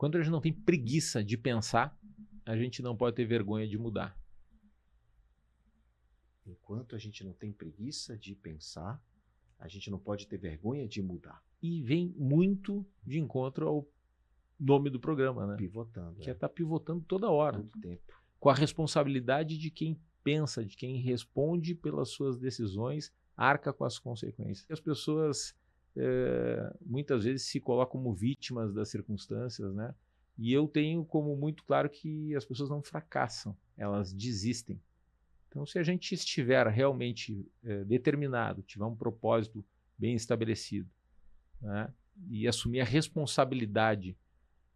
Enquanto a gente não tem preguiça de pensar, a gente não pode ter vergonha de mudar. Enquanto a gente não tem preguiça de pensar, a gente não pode ter vergonha de mudar. E vem muito de encontro ao nome do programa, né? Pivotando. Que é estar pivotando toda hora. Todo tempo. Com a responsabilidade de quem pensa, de quem responde pelas suas decisões, arca com as consequências. As pessoas muitas vezes se colocam como vítimas das circunstâncias, né? E eu tenho como muito claro que as pessoas não fracassam, elas desistem. Então, se a gente estiver realmente determinado, tiver um propósito bem estabelecido, né, e assumir a responsabilidade,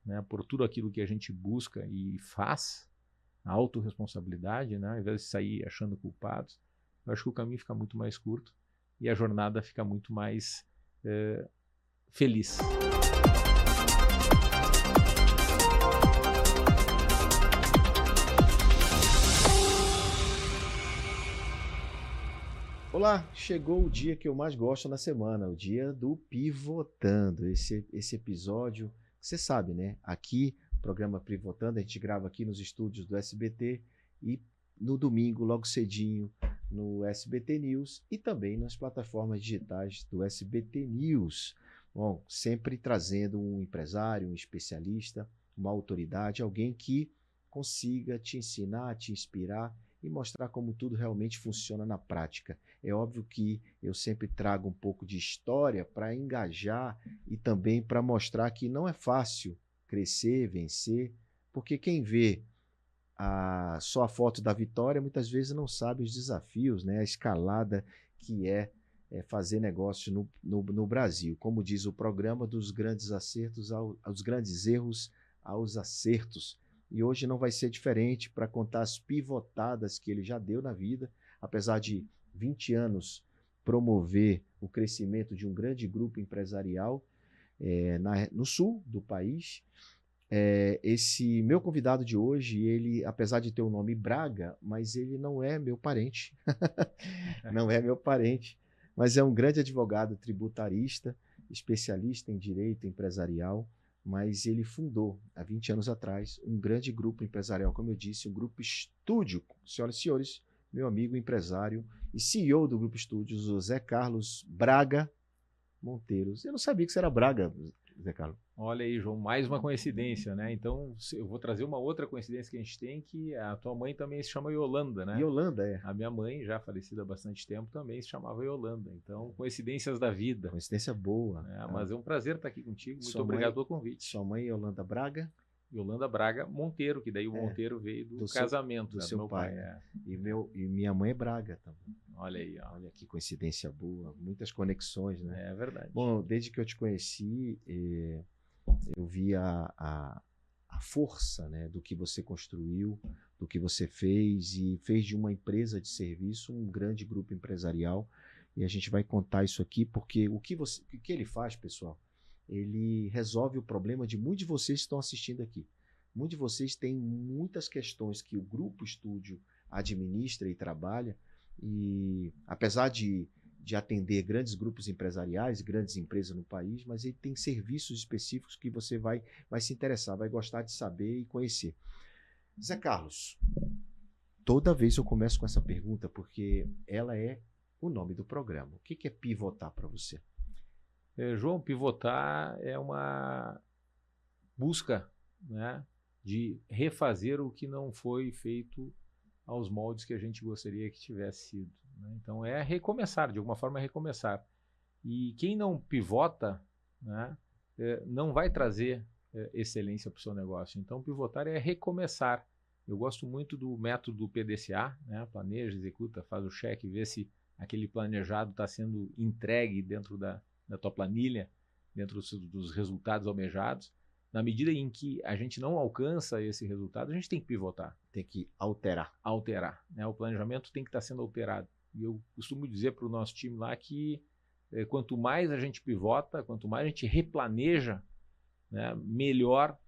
né, por tudo aquilo que a gente busca e faz, a autorresponsabilidade, né, ao invés de sair achando culpados, eu acho que o caminho fica muito mais curto e a jornada fica muito mais feliz. Olá, chegou o dia que eu mais gosto na semana, o dia do Pivotando. Esse episódio, você sabe, né? Aqui, programa Pivotando, a gente grava aqui nos estúdios do SBT e no domingo, logo cedinho, no SBT News e também nas plataformas digitais do SBT News. Bom, sempre trazendo um empresário, um especialista, uma autoridade, alguém que consiga te ensinar, te inspirar e mostrar como tudo realmente funciona na prática. É óbvio que eu sempre trago um pouco de história para engajar e também para mostrar que não é fácil crescer, vencer, porque quem vê só a foto da vitória muitas vezes não sabe os desafios, né? A escalada que é fazer negócio no Brasil. Como diz o programa, dos grandes acertos aos grandes erros aos acertos. E hoje não vai ser diferente para contar as pivotadas que ele já deu na vida, apesar de 20 anos promover o crescimento de um grande grupo empresarial no sul do país. Esse meu convidado de hoje, ele, apesar de ter o nome Braga, mas ele não é meu parente. Não é meu parente, mas é um grande advogado tributarista, especialista em direito empresarial, mas ele fundou, há 20 anos atrás, um grande grupo empresarial, como eu disse, um grupo Estúdio. Senhoras e senhores, meu amigo empresário e CEO do grupo Estúdios, o Zé Carlos Braga Monteiros. Eu não sabia que você era Braga, Zé Carlos. Olha aí, João, mais uma coincidência, né? Então, eu vou trazer uma outra coincidência que a gente tem, que a tua mãe também se chama Yolanda, né? Yolanda, é. A minha mãe, já falecida há bastante tempo, também se chamava Yolanda. Então, coincidências da vida. Coincidência boa. Mas é um prazer estar aqui contigo. Muito obrigado pelo convite. Sua mãe é Yolanda Braga? Yolanda Braga Monteiro, que daí o Monteiro veio do casamento do seu meu pai. E minha mãe é Braga também. Olha aí, ó. Olha que coincidência boa, muitas conexões, né? É verdade. Bom, desde que eu te conheci, eu vi a força, né, do que você construiu, do que você fez e fez de uma empresa de serviço um grande grupo empresarial. E a gente vai contar isso aqui porque o que ele faz, pessoal, ele resolve o problema de muitos de vocês que estão assistindo aqui. Muitos de vocês têm muitas questões que o Grupo Estúdio administra e trabalha, e apesar de atender grandes grupos empresariais, grandes empresas no país, mas ele tem serviços específicos que você vai se interessar, vai gostar de saber e conhecer. Zé Carlos, toda vez eu começo com essa pergunta porque ela é o nome do programa. O que é pivotar para você? João, pivotar é uma busca, né, de refazer o que não foi feito aos moldes que a gente gostaria que tivesse sido, né? Então é recomeçar, de alguma forma é recomeçar. E quem não pivota, né, não vai trazer excelência para o seu negócio. Então pivotar é recomeçar. Eu gosto muito do método do PDCA, né, planeja, executa, faz o cheque, vê se aquele planejado está sendo entregue dentro da tua planilha, dentro dos resultados almejados. Na medida em que a gente não alcança esse resultado, a gente tem que pivotar. Tem que alterar. Alterar, né? O planejamento tem que estar sendo alterado. E eu costumo dizer para o nosso time lá que quanto mais a gente pivota, quanto mais a gente replaneja, né, melhor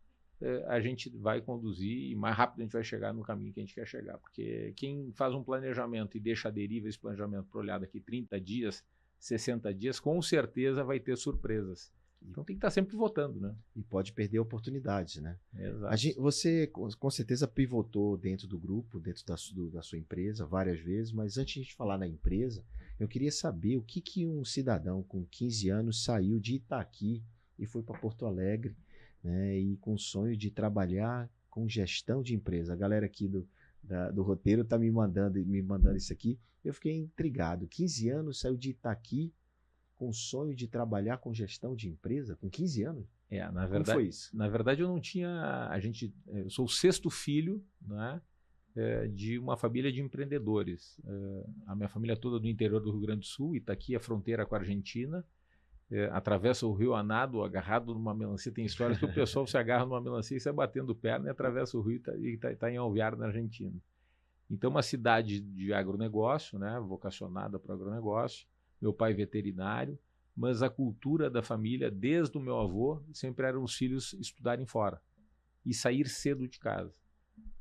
a gente vai conduzir e mais rápido a gente vai chegar no caminho que a gente quer chegar. Porque quem faz um planejamento e deixa a deriva esse planejamento para olhar daqui 30 dias, 60 dias, com certeza vai ter surpresas. Então tem que estar sempre votando, né? E pode perder oportunidades, né? Exato. Você com certeza pivotou dentro do grupo, dentro da sua empresa várias vezes, mas antes de falar na empresa, eu queria saber o que um cidadão com 15 anos saiu de Itaqui e foi para Porto Alegre, né? E com o sonho de trabalhar com gestão de empresa. A galera aqui do roteiro está me mandando isso aqui. Eu fiquei intrigado. 15 anos, saiu de Itaqui com o sonho de trabalhar com gestão de empresa? Com 15 anos? Na verdade, como foi isso? Na verdade, eu não tinha... Eu sou o 6º filho, né, de uma família de empreendedores. A minha família toda do interior do Rio Grande do Sul, Itaqui, a fronteira com a Argentina. Atravessa o rio a nado, agarrado numa melancia. Tem histórias que o pessoal se agarra numa melancia e sai batendo perna e atravessa o rio e está em Alvear, na Argentina. Então, uma cidade de agronegócio, né, vocacionada para o agronegócio. Meu pai veterinário, mas a cultura da família, desde o meu avô, sempre eram os filhos estudarem fora e sair cedo de casa.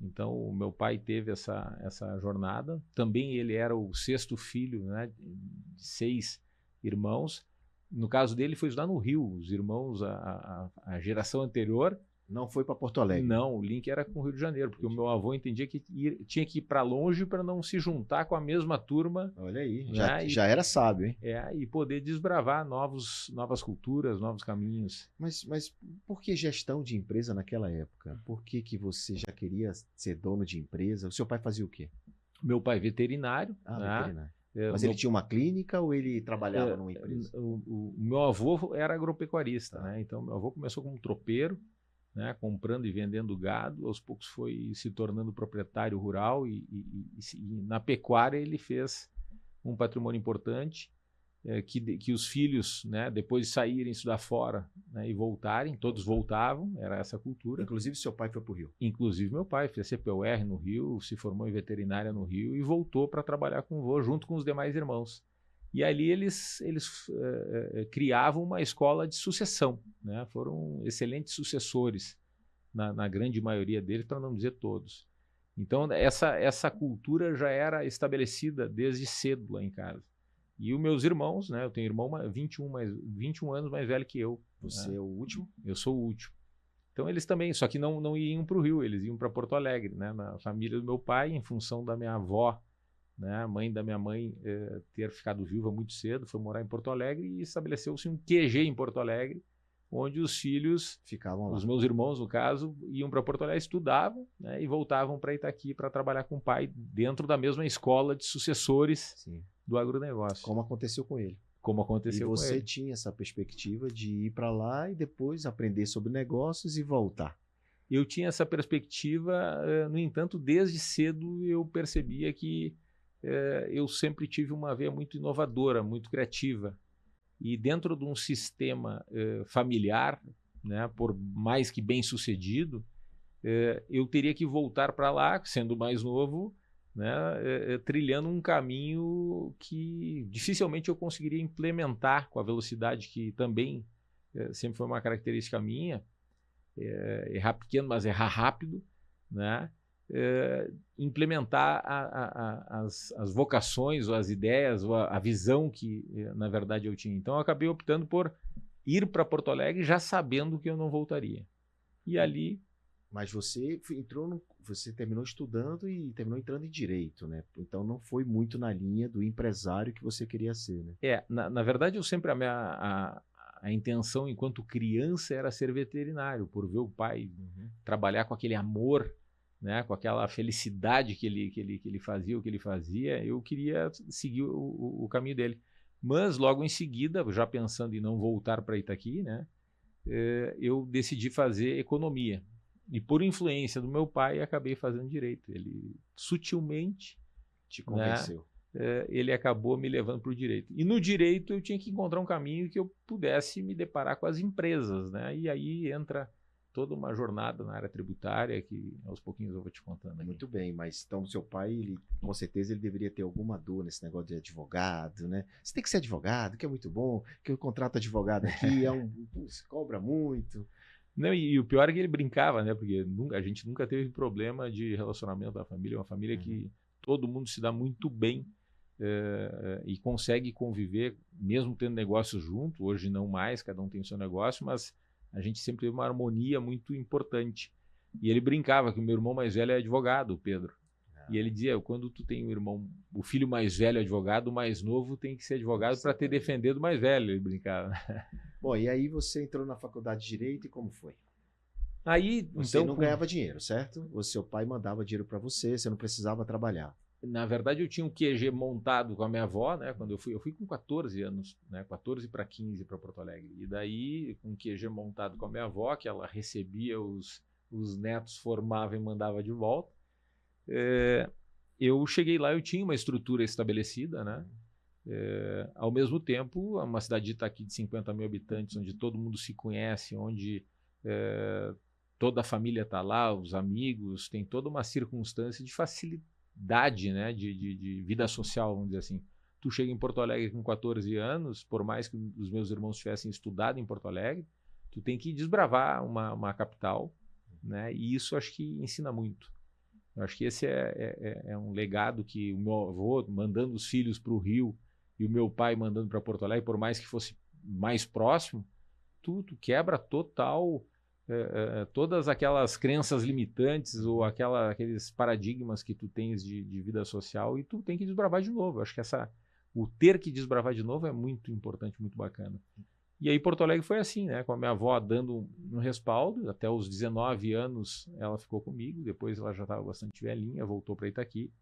Então, o meu pai teve essa jornada. Também ele era o 6º filho, né, de 6 irmãos. No caso dele, foi estudar no Rio. Os irmãos, a geração anterior... Não foi para Porto Alegre? Não, o link era com o Rio de Janeiro, porque o meu avô entendia que tinha que ir para longe para não se juntar com a mesma turma. Olha aí, né? já era sábio, hein? E poder desbravar novas culturas, novos caminhos. Mas por que gestão de empresa naquela época? Por que você já queria ser dono de empresa? O seu pai fazia o quê? Meu pai veterinário. Veterinário. Mas ele tinha uma clínica ou ele trabalhava numa empresa? O meu avô era agropecuarista, né? Então meu avô começou como tropeiro, né, comprando e vendendo gado. Aos poucos foi se tornando proprietário rural e na pecuária ele fez um patrimônio importante, que os filhos, né, depois de saírem estudar fora, né, e voltarem, todos voltavam, era essa cultura. Inclusive seu pai foi para o Rio? Inclusive meu pai fez CPUR no Rio, se formou em veterinária no Rio e voltou para trabalhar com o vô junto com os demais irmãos. E ali eles criavam uma escola de sucessão, né? Foram excelentes sucessores, na grande maioria deles, para não dizer todos. Então, essa cultura já era estabelecida desde cedo lá em casa. E os meus irmãos, né? Eu tenho irmão 21 anos mais velho que eu. Você é o último? Eu sou o último. Então, eles também, só que não iam para o Rio, eles iam para Porto Alegre, né? Na família do meu pai, em função da minha avó, né, a mãe da minha mãe ter ficado viúva muito cedo, foi morar em Porto Alegre e estabeleceu-se um QG em Porto Alegre, onde os filhos, ficavam lá. Os meus irmãos, no caso, iam para Porto Alegre, estudavam, né, e voltavam para Itaqui para trabalhar com o pai dentro da mesma escola de sucessores. Sim. Do agronegócio. Como aconteceu com ele. Como aconteceu com ele. E você tinha essa perspectiva de ir para lá e depois aprender sobre negócios e voltar. Eu tinha essa perspectiva, no entanto, desde cedo eu percebia que eu sempre tive uma veia muito inovadora, muito criativa. E dentro de um sistema familiar, né, por mais que bem sucedido, eu teria que voltar para lá, sendo mais novo, né, trilhando um caminho que dificilmente eu conseguiria implementar com a velocidade que também sempre foi uma característica minha. Errar pequeno, mas errar rápido, né? Implementar as vocações, ou as ideias, ou a visão que, na verdade, eu tinha. Então, eu acabei optando por ir para Porto Alegre já sabendo que eu não voltaria. E ali... Mas você você terminou estudando e terminou entrando em Direito, né? Então, não foi muito na linha do empresário que você queria ser, né? Na verdade, eu sempre... A intenção, enquanto criança, era ser veterinário, por ver o pai trabalhar com aquele amor, né, com aquela felicidade que ele fazia, o que ele fazia. Eu queria seguir o caminho dele. Mas, logo em seguida, já pensando em não voltar para Itaqui, né, eu decidi fazer economia. E, por influência do meu pai, acabei fazendo direito. Ele sutilmente te convenceu. Né, ele acabou me levando para o direito. E no direito eu tinha que encontrar um caminho que eu pudesse me deparar com as empresas, né? E aí entra toda uma jornada na área tributária que aos pouquinhos eu vou te contando aqui. Muito bem, mas então seu pai, com certeza ele deveria ter alguma dor nesse negócio de advogado, né? Você tem que ser advogado, que é muito bom, que o contrato advogado aqui se cobra muito. Não, e o pior é que ele brincava, né? Porque a gente nunca teve problema de relacionamento da família, é uma família que todo mundo se dá muito bem. e consegue conviver, mesmo tendo negócios junto. Hoje não mais, cada um tem o seu negócio, mas a gente sempre teve uma harmonia muito importante. E ele brincava que o meu irmão mais velho é advogado, o Pedro. E ele dizia, quando tu tem um irmão, o filho mais velho é advogado, o mais novo tem que ser advogado para te defender do mais velho, ele brincava. Bom, e aí você entrou na faculdade de Direito e como foi? Aí, Você então, não ganhava dinheiro, certo? O seu pai mandava dinheiro para você, você não precisava trabalhar. na verdade, eu tinha um QG montado com a minha avó, né? Quando eu fui com 14 anos, né? 14 para 15 para Porto Alegre. E daí, com um QG montado com a minha avó, que ela recebia os netos, formava e mandava de volta. Eu cheguei lá, eu tinha uma estrutura estabelecida, né? Ao mesmo tempo, uma cidade de Itaqui de 50 mil habitantes, onde todo mundo se conhece, onde toda a família está lá, os amigos, tem toda uma circunstância de facilidade, né? de vida social, vamos dizer assim. Tu chega em Porto Alegre com 14 anos, por mais que os meus irmãos tivessem estudado em Porto Alegre, tu tem que desbravar uma capital, né? E isso acho que ensina muito. Eu acho que esse é um legado que o meu avô mandando os filhos para o Rio e o meu pai mandando para Porto Alegre, por mais que fosse mais próximo, tu quebra total todas aquelas crenças limitantes ou aqueles paradigmas que tu tens de vida social e tu tem que desbravar de novo. Eu acho que o ter que desbravar de novo é muito importante, muito bacana. E aí Porto Alegre foi assim, né? Com a minha avó dando um respaldo, até os 19 anos ela ficou comigo, depois ela já estava bastante velhinha, voltou para Itaqui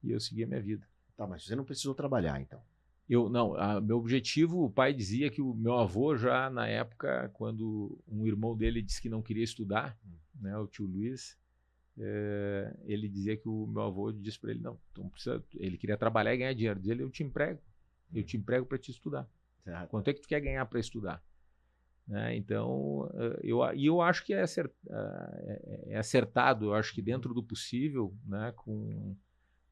e eu segui a minha vida. Tá, mas você não precisou trabalhar, então? Meu objetivo, o pai dizia que o meu avô já na época, quando um irmão dele disse que não queria estudar, né? O tio Luiz, ele dizia que o meu avô disse para ele, não precisa, ele queria trabalhar e ganhar dinheiro, dizia, eu te emprego para te estudar. Quanto é que tu quer ganhar para estudar? Né? Então, eu acho que é acertado, eu acho que dentro do possível, né?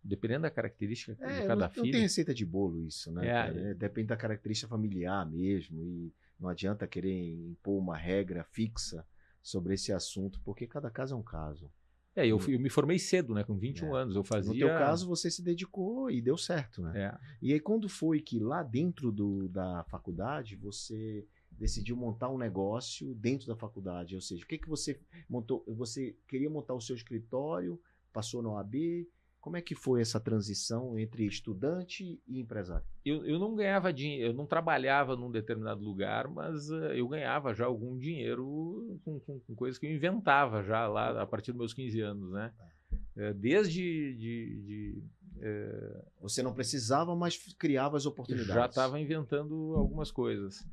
Dependendo da característica de cada filho. Não tem receita de bolo isso, né? Depende da característica familiar mesmo, e não adianta querer impor uma regra fixa sobre esse assunto, porque cada caso é um caso. Eu me formei cedo, né? Com 21 anos. Eu fazia... No teu caso, você se dedicou e deu certo, né? E aí, quando foi que lá dentro da faculdade, você decidiu montar um negócio dentro da faculdade? Ou seja, o que você montou? Você queria montar o seu escritório, passou na OAB? Como é que foi essa transição entre estudante e empresário? Eu não ganhava dinheiro, eu não trabalhava num determinado lugar, mas eu ganhava já algum dinheiro com coisas que eu inventava já lá a partir dos meus 15 anos, né? Você não precisava, mas criava as oportunidades. Já estava inventando algumas coisas.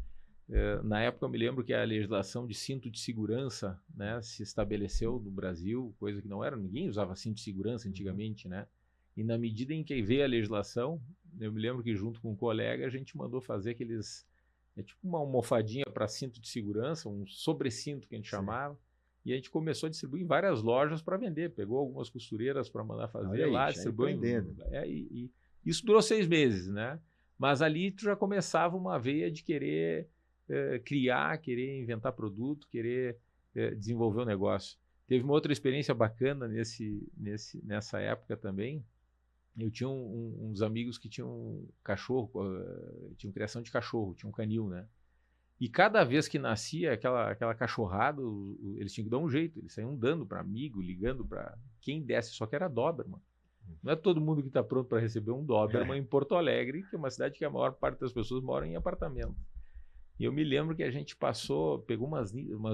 Na época eu me lembro que a legislação de cinto de segurança, né, se estabeleceu no Brasil, coisa que não era, ninguém usava cinto de segurança antigamente, né? E na medida em que veio a legislação, eu me lembro que junto com um colega a gente mandou fazer aqueles, tipo uma almofadinha para cinto de segurança, um sobrecinto que a gente chamava, e a gente começou a distribuir em várias lojas para vender, pegou algumas costureiras para mandar fazer lá, distribuiu. E isso durou 6 meses, né? Mas ali tu já começava uma veia de querer criar, querer inventar produto, querer desenvolver um negócio. Teve uma outra experiência bacana nessa época também. Eu tinha uns amigos que tinham cachorro, tinham criação de cachorro, tinham um canil, né? E cada vez que nascia aquela cachorrada, eles tinham que dar um jeito, eles saíam dando para amigo, ligando para quem desse, só que era Doberman. Não é todo mundo que está pronto para receber um Doberman em Porto Alegre, que é uma cidade que a maior parte das pessoas moram em apartamento. E eu me lembro que a gente pegou umas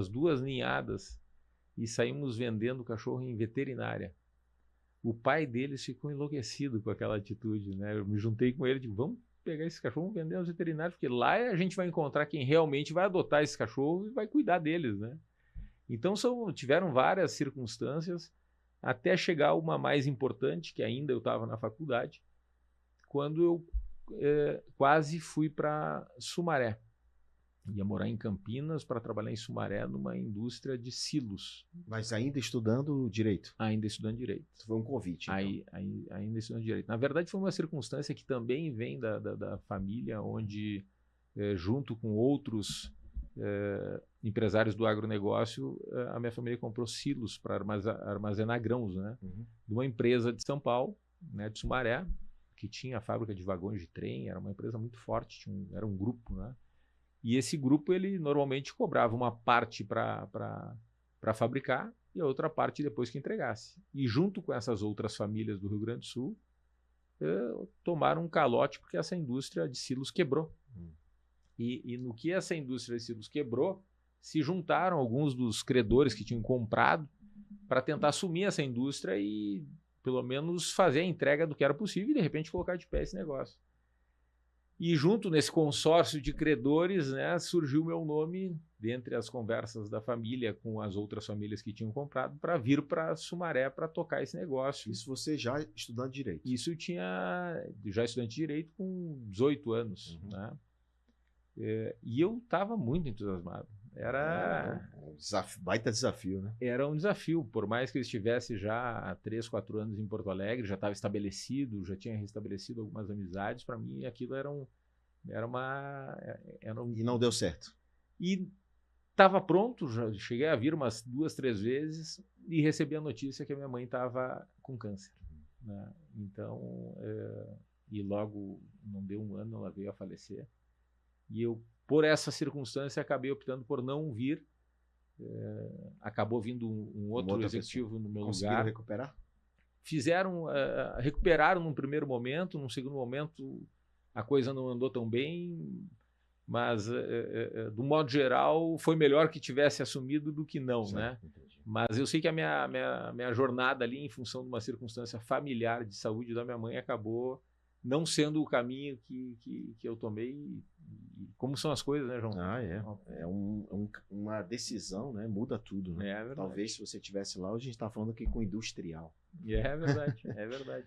2 ninhadas e saímos vendendo o cachorro em veterinária. O pai deles ficou enlouquecido com aquela atitude, né? Eu me juntei com ele e digo, vamos pegar esse cachorro, vamos vender aos veterinários, porque lá a gente vai encontrar quem realmente vai adotar esse cachorro e vai cuidar deles, né? Então tiveram várias circunstâncias até chegar uma mais importante, que ainda eu estava na faculdade, quando eu quase fui para Sumaré. Ia morar em Campinas para trabalhar em Sumaré numa indústria de silos. Mas ainda estudando Direito? Ainda estudando Direito. Foi um convite, então. Ainda estudando Direito. Na verdade, foi uma circunstância que também vem da família, onde, junto com outros empresários do agronegócio, a minha família comprou silos para armazenar grãos, né? De uma empresa de São Paulo, né, de Sumaré, que tinha a fábrica de vagões de trem, era uma empresa muito forte, era um grupo, né? E esse grupo, ele normalmente cobrava uma parte para fabricar e a outra parte depois que entregasse. E junto com essas outras famílias do Rio Grande do Sul, tomaram um calote porque essa indústria de silos quebrou. E no que essa indústria de silos quebrou, se juntaram alguns dos credores que tinham comprado para tentar assumir essa indústria e pelo menos fazer a entrega do que era possível e de repente colocar de pé esse negócio. E junto nesse consórcio de credores, né, surgiu o meu nome, dentre as conversas da família com as outras famílias que tinham comprado, para vir para Sumaré para tocar esse negócio. Isso você já estudando Direito? Isso eu tinha já estudante de Direito com 18 anos. Né? E eu estava muito entusiasmado. Era um baita desafio, né? Era um desafio, por mais que eu estivesse já há 3, 4 anos em Porto Alegre, já estava estabelecido, já tinha restabelecido algumas amizades, para mim aquilo era um... E não deu certo. E estava pronto, já cheguei a vir umas 2, 3 vezes e recebi a notícia que a minha mãe estava com câncer. Né? Então, e logo, não deu um ano, ela veio a falecer. E eu, por essa circunstância, acabei optando por não vir. Acabou vindo um outro executivo no meu lugar. Conseguiram recuperar? Recuperaram num primeiro momento, num segundo momento a coisa não andou tão bem, mas do modo geral foi melhor que tivesse assumido do que não, certo, né? Entendi. Mas eu sei que a minha jornada ali, em função de uma circunstância familiar de saúde da minha mãe, acabou não sendo o caminho que eu tomei. Como são as coisas, né, João? É uma decisão, né? Muda tudo, né? É verdade. Talvez se você estivesse lá, hoje a gente está falando aqui com industrial. É verdade, é verdade.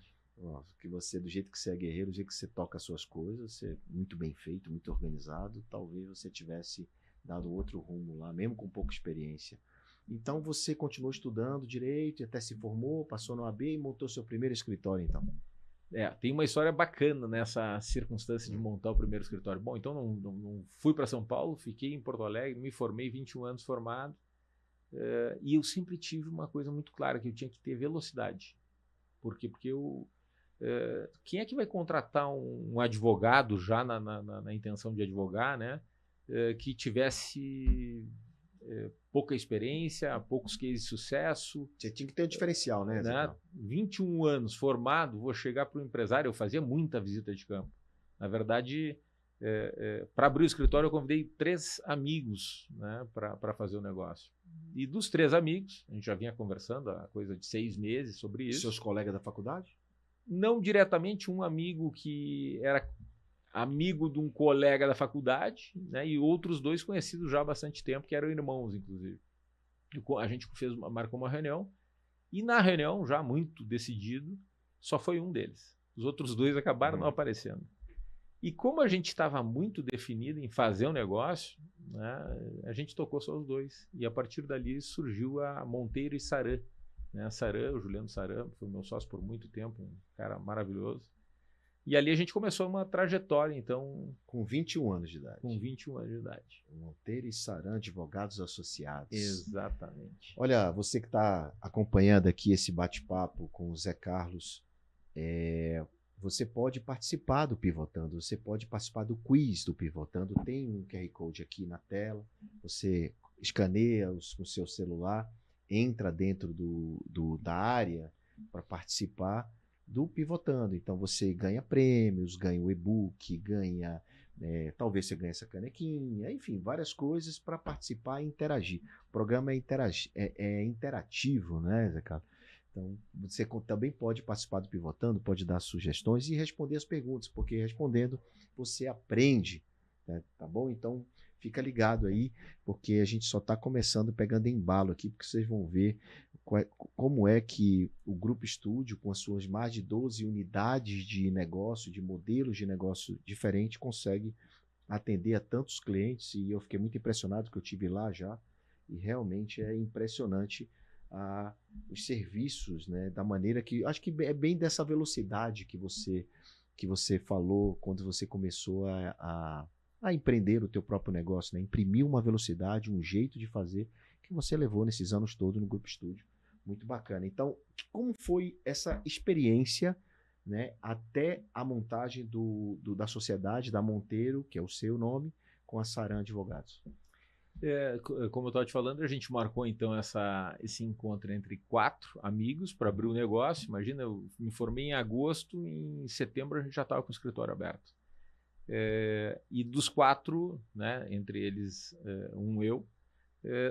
Que você, do jeito que você é guerreiro, do jeito que você toca as suas coisas, você é muito bem feito, muito organizado, talvez você tivesse dado outro rumo lá, mesmo com pouca experiência. Então você continuou estudando Direito, até se formou, passou no AB e montou seu primeiro escritório, então. Tem uma história bacana nessa circunstância de montar o primeiro escritório. Bom, então não fui para São Paulo, fiquei em Porto Alegre, me formei, 21 anos formado, e eu sempre tive uma coisa muito clara, que eu tinha que ter velocidade. Por quê? Porque quem é que vai contratar um advogado já na intenção de advogar, né? Que tivesse pouca experiência, poucos cases de sucesso. Você tinha que ter um diferencial, né? 21 anos formado, vou chegar para o empresário, eu fazia muita visita de campo. Na verdade, para abrir o escritório eu convidei 3 amigos, né, para fazer o negócio. E dos 3 amigos, a gente já vinha conversando há coisa de 6 meses sobre isso. Seus colegas da faculdade? Não diretamente, um amigo que era amigo de um colega da faculdade, né, e outros 2 conhecidos já há bastante tempo, que eram irmãos, inclusive. A gente marcou uma reunião, e na reunião, já muito decidido, só foi um deles. Os outros 2 acabaram não aparecendo. E como a gente estava muito definido em fazer um negócio, né, a gente tocou só os 2. E a partir dali surgiu a Monteiro e Saran. Né, o Juliano Saran, foi meu sócio por muito tempo, um cara maravilhoso. E ali a gente começou uma trajetória, então... Com 21 anos de idade. Com 21 anos de idade. Monteiro e Saran, advogados associados. Exatamente. Olha, você que está acompanhando aqui esse bate-papo com o Zé Carlos, você pode participar do Pivotando, você pode participar do quiz do Pivotando. Tem um QR Code aqui na tela, você escaneia com o seu celular, entra dentro da área para participar do Pivotando. Então você ganha prêmios, ganha o e-book, talvez você ganhe essa canequinha, enfim, várias coisas para participar e interagir. O programa é interativo, né, Zé Carlos? Então você também pode participar do Pivotando, pode dar sugestões e responder as perguntas, porque respondendo você aprende, né? Tá bom? Então fica ligado aí, porque a gente só está começando, pegando embalo aqui, porque vocês vão ver como é que o Grupo Estúdio, com as suas mais de 12 unidades de negócio, de modelos de negócio diferentes, consegue atender a tantos clientes. E eu fiquei muito impressionado, que eu tive lá já, e realmente é impressionante os serviços, né, da maneira que... Acho que é bem dessa velocidade que você falou quando você começou a empreender o teu próprio negócio, né? Imprimir uma velocidade, um jeito de fazer que você levou nesses anos todos no Grupo Estúdio. Muito bacana. Então, como foi essa experiência né, até a montagem da sociedade, da Monteiro, que é o seu nome, com a Saran Advogados. Como eu estava te falando, a gente marcou então esse encontro entre 4 amigos para abrir o negócio. Imagina, eu me formei em agosto, em setembro a gente já estava com o escritório aberto. E dos 4, né, entre eles eu,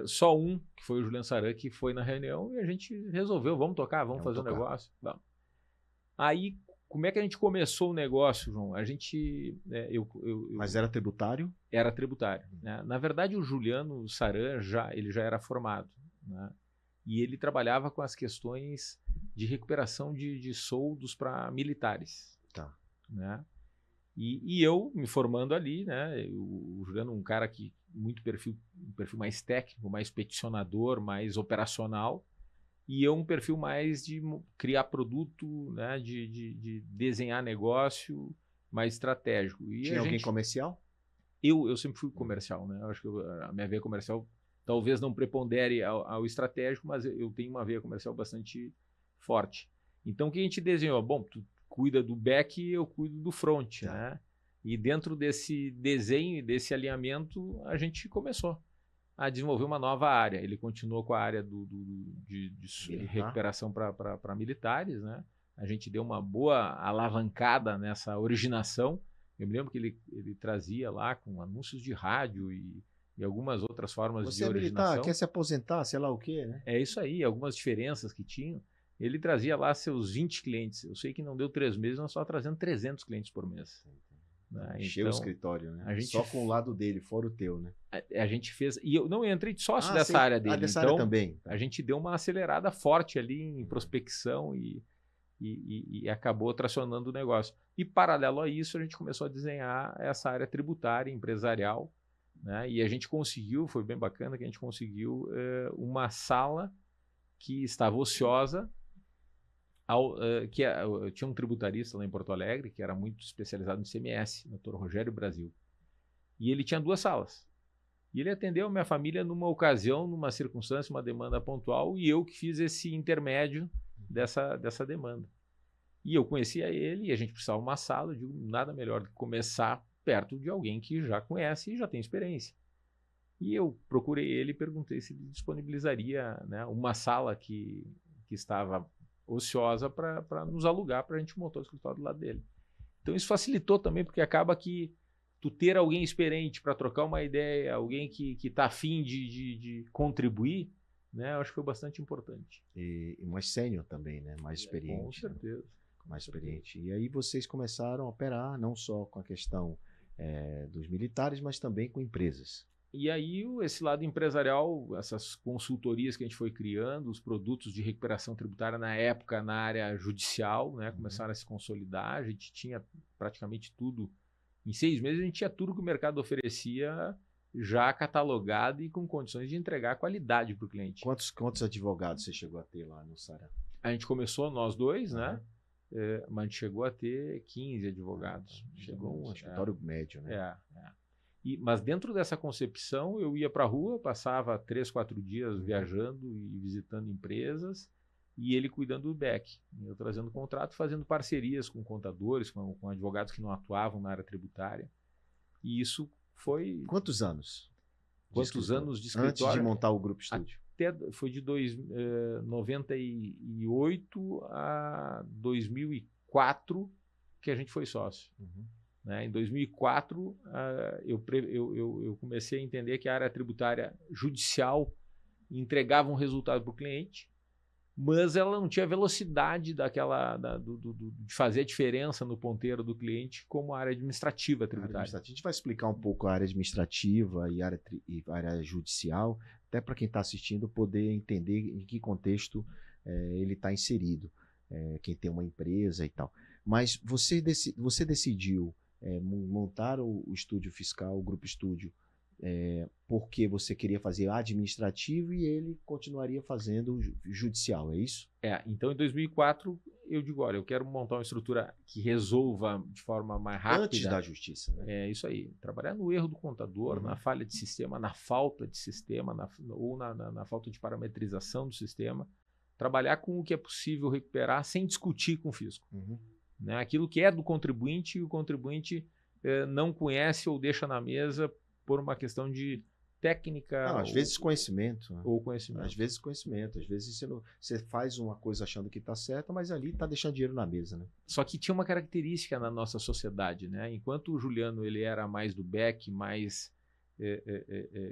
só um, que foi o Juliano Saran, que foi na reunião e a gente resolveu, vamos tocar, vamos fazer um negócio. Vamos. Aí, como é que a gente começou o negócio, João? A gente... Mas era tributário? Era tributário. Né? Na verdade, o Juliano Saran ele já era formado. Né? E ele trabalhava com as questões de recuperação de soldos para militares. Tá. Né? E eu, me formando ali, né? O Juliano, um cara que um perfil mais técnico, mais peticionador, mais operacional. E eu um perfil mais de criar produto, né, de desenhar negócio mais estratégico. E tinha alguém comercial? Eu sempre fui comercial, né? Eu acho que a minha veia comercial talvez não prepondere ao estratégico, mas eu tenho uma veia comercial bastante forte. Então, o que a gente desenhou? Bom, tu cuida do back e eu cuido do front, né? E dentro desse desenho e desse alinhamento, a gente começou a desenvolver uma nova área. Ele continuou com a área de recuperação para militares, né? A gente deu uma boa alavancada nessa originação. Eu me lembro que ele trazia lá com anúncios de rádio e algumas outras formas de originação. Militar, quer se aposentar, sei lá o quê, né? É isso aí, algumas diferenças que tinham. Ele trazia lá seus 20 clientes. Eu sei que não deu 3 meses, nós só trazendo 300 clientes por mês. Encheu o escritório, né? Só com o lado dele, fora o teu, né? A gente fez... E eu não entrei de sócio dessa área dele. Dessa então, área também. A gente deu uma acelerada forte ali em prospecção e acabou tracionando o negócio. E, paralelo a isso, a gente começou a desenhar essa área tributária, empresarial, né? E a gente conseguiu, foi bem bacana, que a gente conseguiu uma sala que estava ociosa, tinha um tributarista lá em Porto Alegre, que era muito especializado no CMS, Dr. Rogério Brasil. E ele tinha 2 salas. E ele atendeu a minha família numa ocasião, numa circunstância, uma demanda pontual, e eu que fiz esse intermédio dessa demanda. E eu conhecia ele, e a gente precisava de uma sala. Eu digo, nada melhor do que começar perto de alguém que já conhece e já tem experiência. E eu procurei ele e perguntei se ele disponibilizaria, né, uma sala que estava ociosa para nos alugar, para a gente montar o escritório do lado dele. Então isso facilitou também, porque acaba que tu ter alguém experiente para trocar uma ideia, alguém que está afim de contribuir, né, eu acho que foi bastante importante. E mais sênior também, né? Mais experiente. Com certeza. Né? Mais experiente. E aí vocês começaram a operar não só com a questão dos militares, mas também com empresas. E aí esse lado empresarial, essas consultorias que a gente foi criando, os produtos de recuperação tributária na época na área judicial, né, começaram a se consolidar. A gente tinha praticamente tudo. Em 6 meses a gente tinha tudo que o mercado oferecia já catalogado e com condições de entregar qualidade para o cliente. Quantos advogados você chegou a ter lá no Saran? A gente começou nós 2, né? Mas a gente chegou a ter 15 advogados. Chegou um escritório médio, né? Mas dentro dessa concepção, eu ia para a rua, passava 3, 4 dias viajando e visitando empresas, e ele cuidando do back. Eu trazendo contrato, fazendo parcerias com contadores, com advogados que não atuavam na área tributária. E isso foi... Quantos anos? Quantos anos de escritório? Antes de montar o Grupo Estúdio? Foi de 98 a 2004 que a gente foi sócio. Né? Em 2004, eu comecei a entender que a área tributária judicial entregava um resultado para o cliente, mas ela não tinha velocidade de fazer a diferença no ponteiro do cliente como a área administrativa tributária. A gente vai explicar um pouco a área administrativa e a área judicial, até para quem está assistindo poder entender em que contexto ele está inserido, quem tem uma empresa e tal. Mas você decidiu montar o estúdio fiscal, o Grupo Estúdio, porque você queria fazer administrativo e ele continuaria fazendo judicial, é isso? Então em 2004 eu digo, olha, eu quero montar uma estrutura que resolva de forma mais rápida. Antes da justiça, né? É isso aí, trabalhar no erro do contador, na falha de sistema, na falta de sistema, ou na falta de parametrização do sistema, trabalhar com o que é possível recuperar sem discutir com o fisco. né? Aquilo que é do contribuinte e o contribuinte não conhece ou deixa na mesa por uma questão de técnica. Não, às vezes conhecimento. Ou conhecimento. Às vezes conhecimento. Às vezes você faz uma coisa achando que está certa, mas ali está deixando dinheiro na mesa, né? Só que tinha uma característica na nossa sociedade, né? Enquanto o Juliano ele era mais do back, mais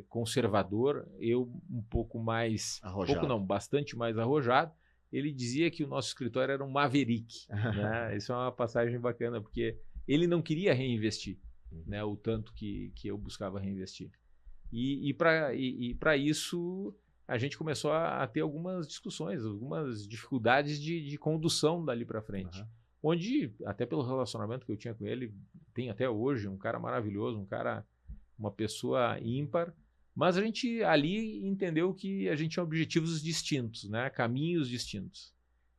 conservador, eu um pouco mais... Arrojado. Pouco não, bastante mais arrojado. Ele dizia que o nosso escritório era um maverick. Né? Isso é uma passagem bacana, porque ele não queria reinvestir, né? O tanto que eu buscava reinvestir. E para isso, a gente começou a ter algumas discussões, algumas dificuldades de condução dali para frente. Onde, até pelo relacionamento que eu tinha com ele, tem até hoje, um cara maravilhoso, uma pessoa ímpar, mas a gente ali entendeu que a gente tinha objetivos distintos, né? Caminhos distintos.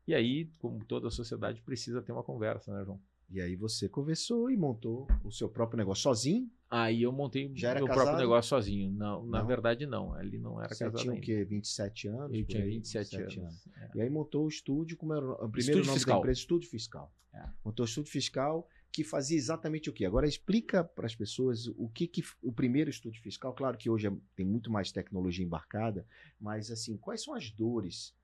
E aí, como toda a sociedade, precisa ter uma conversa, né, João? E aí você conversou e montou o seu próprio negócio sozinho? Aí eu montei meu casado? próprio negócio sozinho. Não, na verdade, não. Ele não era Você casado tinha o ainda. quê? 27 anos? Eu tinha 27 anos. E aí montou o estúdio, como era o primeiro Estúdio nome Fiscal. da empresa? Estúdio Fiscal. Montou o Estúdio Fiscal, que fazia exatamente o quê? Agora explica para as pessoas o que o primeiro Estúdio Fiscal, claro que hoje tem muito mais tecnologia embarcada, mas assim, quais são as dores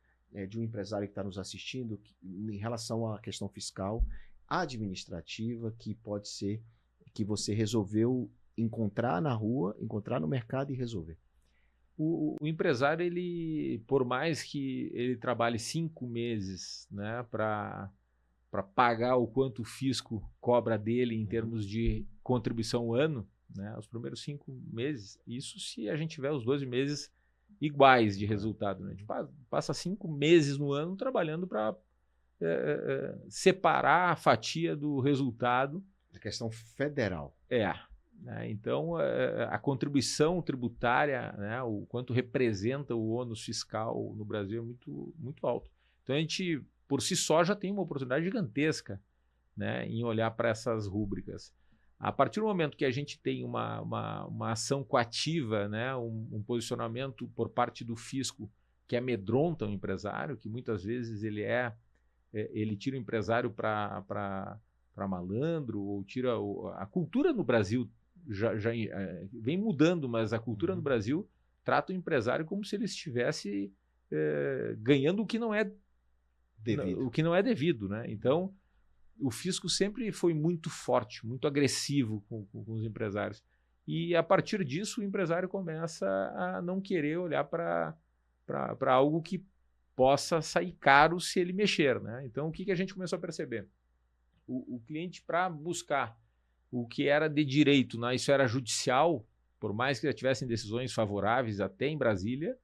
de um empresário que está nos assistindo em relação à questão fiscal, administrativa, que pode ser que você resolveu encontrar na rua, encontrar no mercado e resolver? O empresário, ele, por mais que ele trabalhe 5 meses, né, para pagar o quanto o fisco cobra dele em termos de contribuição ano, né, os primeiros 5 meses, isso se a gente tiver os 12 meses iguais de resultado. Né? A gente passa 5 meses no ano trabalhando para separar a fatia do resultado. A questão federal. Né? Então, a contribuição tributária, né, o quanto representa o ônus fiscal no Brasil é muito, muito alto. Então, a gente, por si só, já tem uma oportunidade gigantesca, né, em olhar para essas rúbricas. A partir do momento que a gente tem uma ação coativa, né, um posicionamento por parte do fisco que amedronta o empresário, que muitas vezes ele tira o empresário para malandro, ou tira a cultura no Brasil já vem mudando, mas a cultura no Brasil trata o empresário como se ele estivesse ganhando o que não é devido, né? Então, o fisco sempre foi muito forte, muito agressivo com os empresários. E a partir disso, o empresário começa a não querer olhar para algo que possa sair caro se ele mexer, né? Então, o que a gente começou a perceber? O cliente, para buscar o que era de direito na esfera judicial, por mais que já tivessem decisões favoráveis até em Brasília,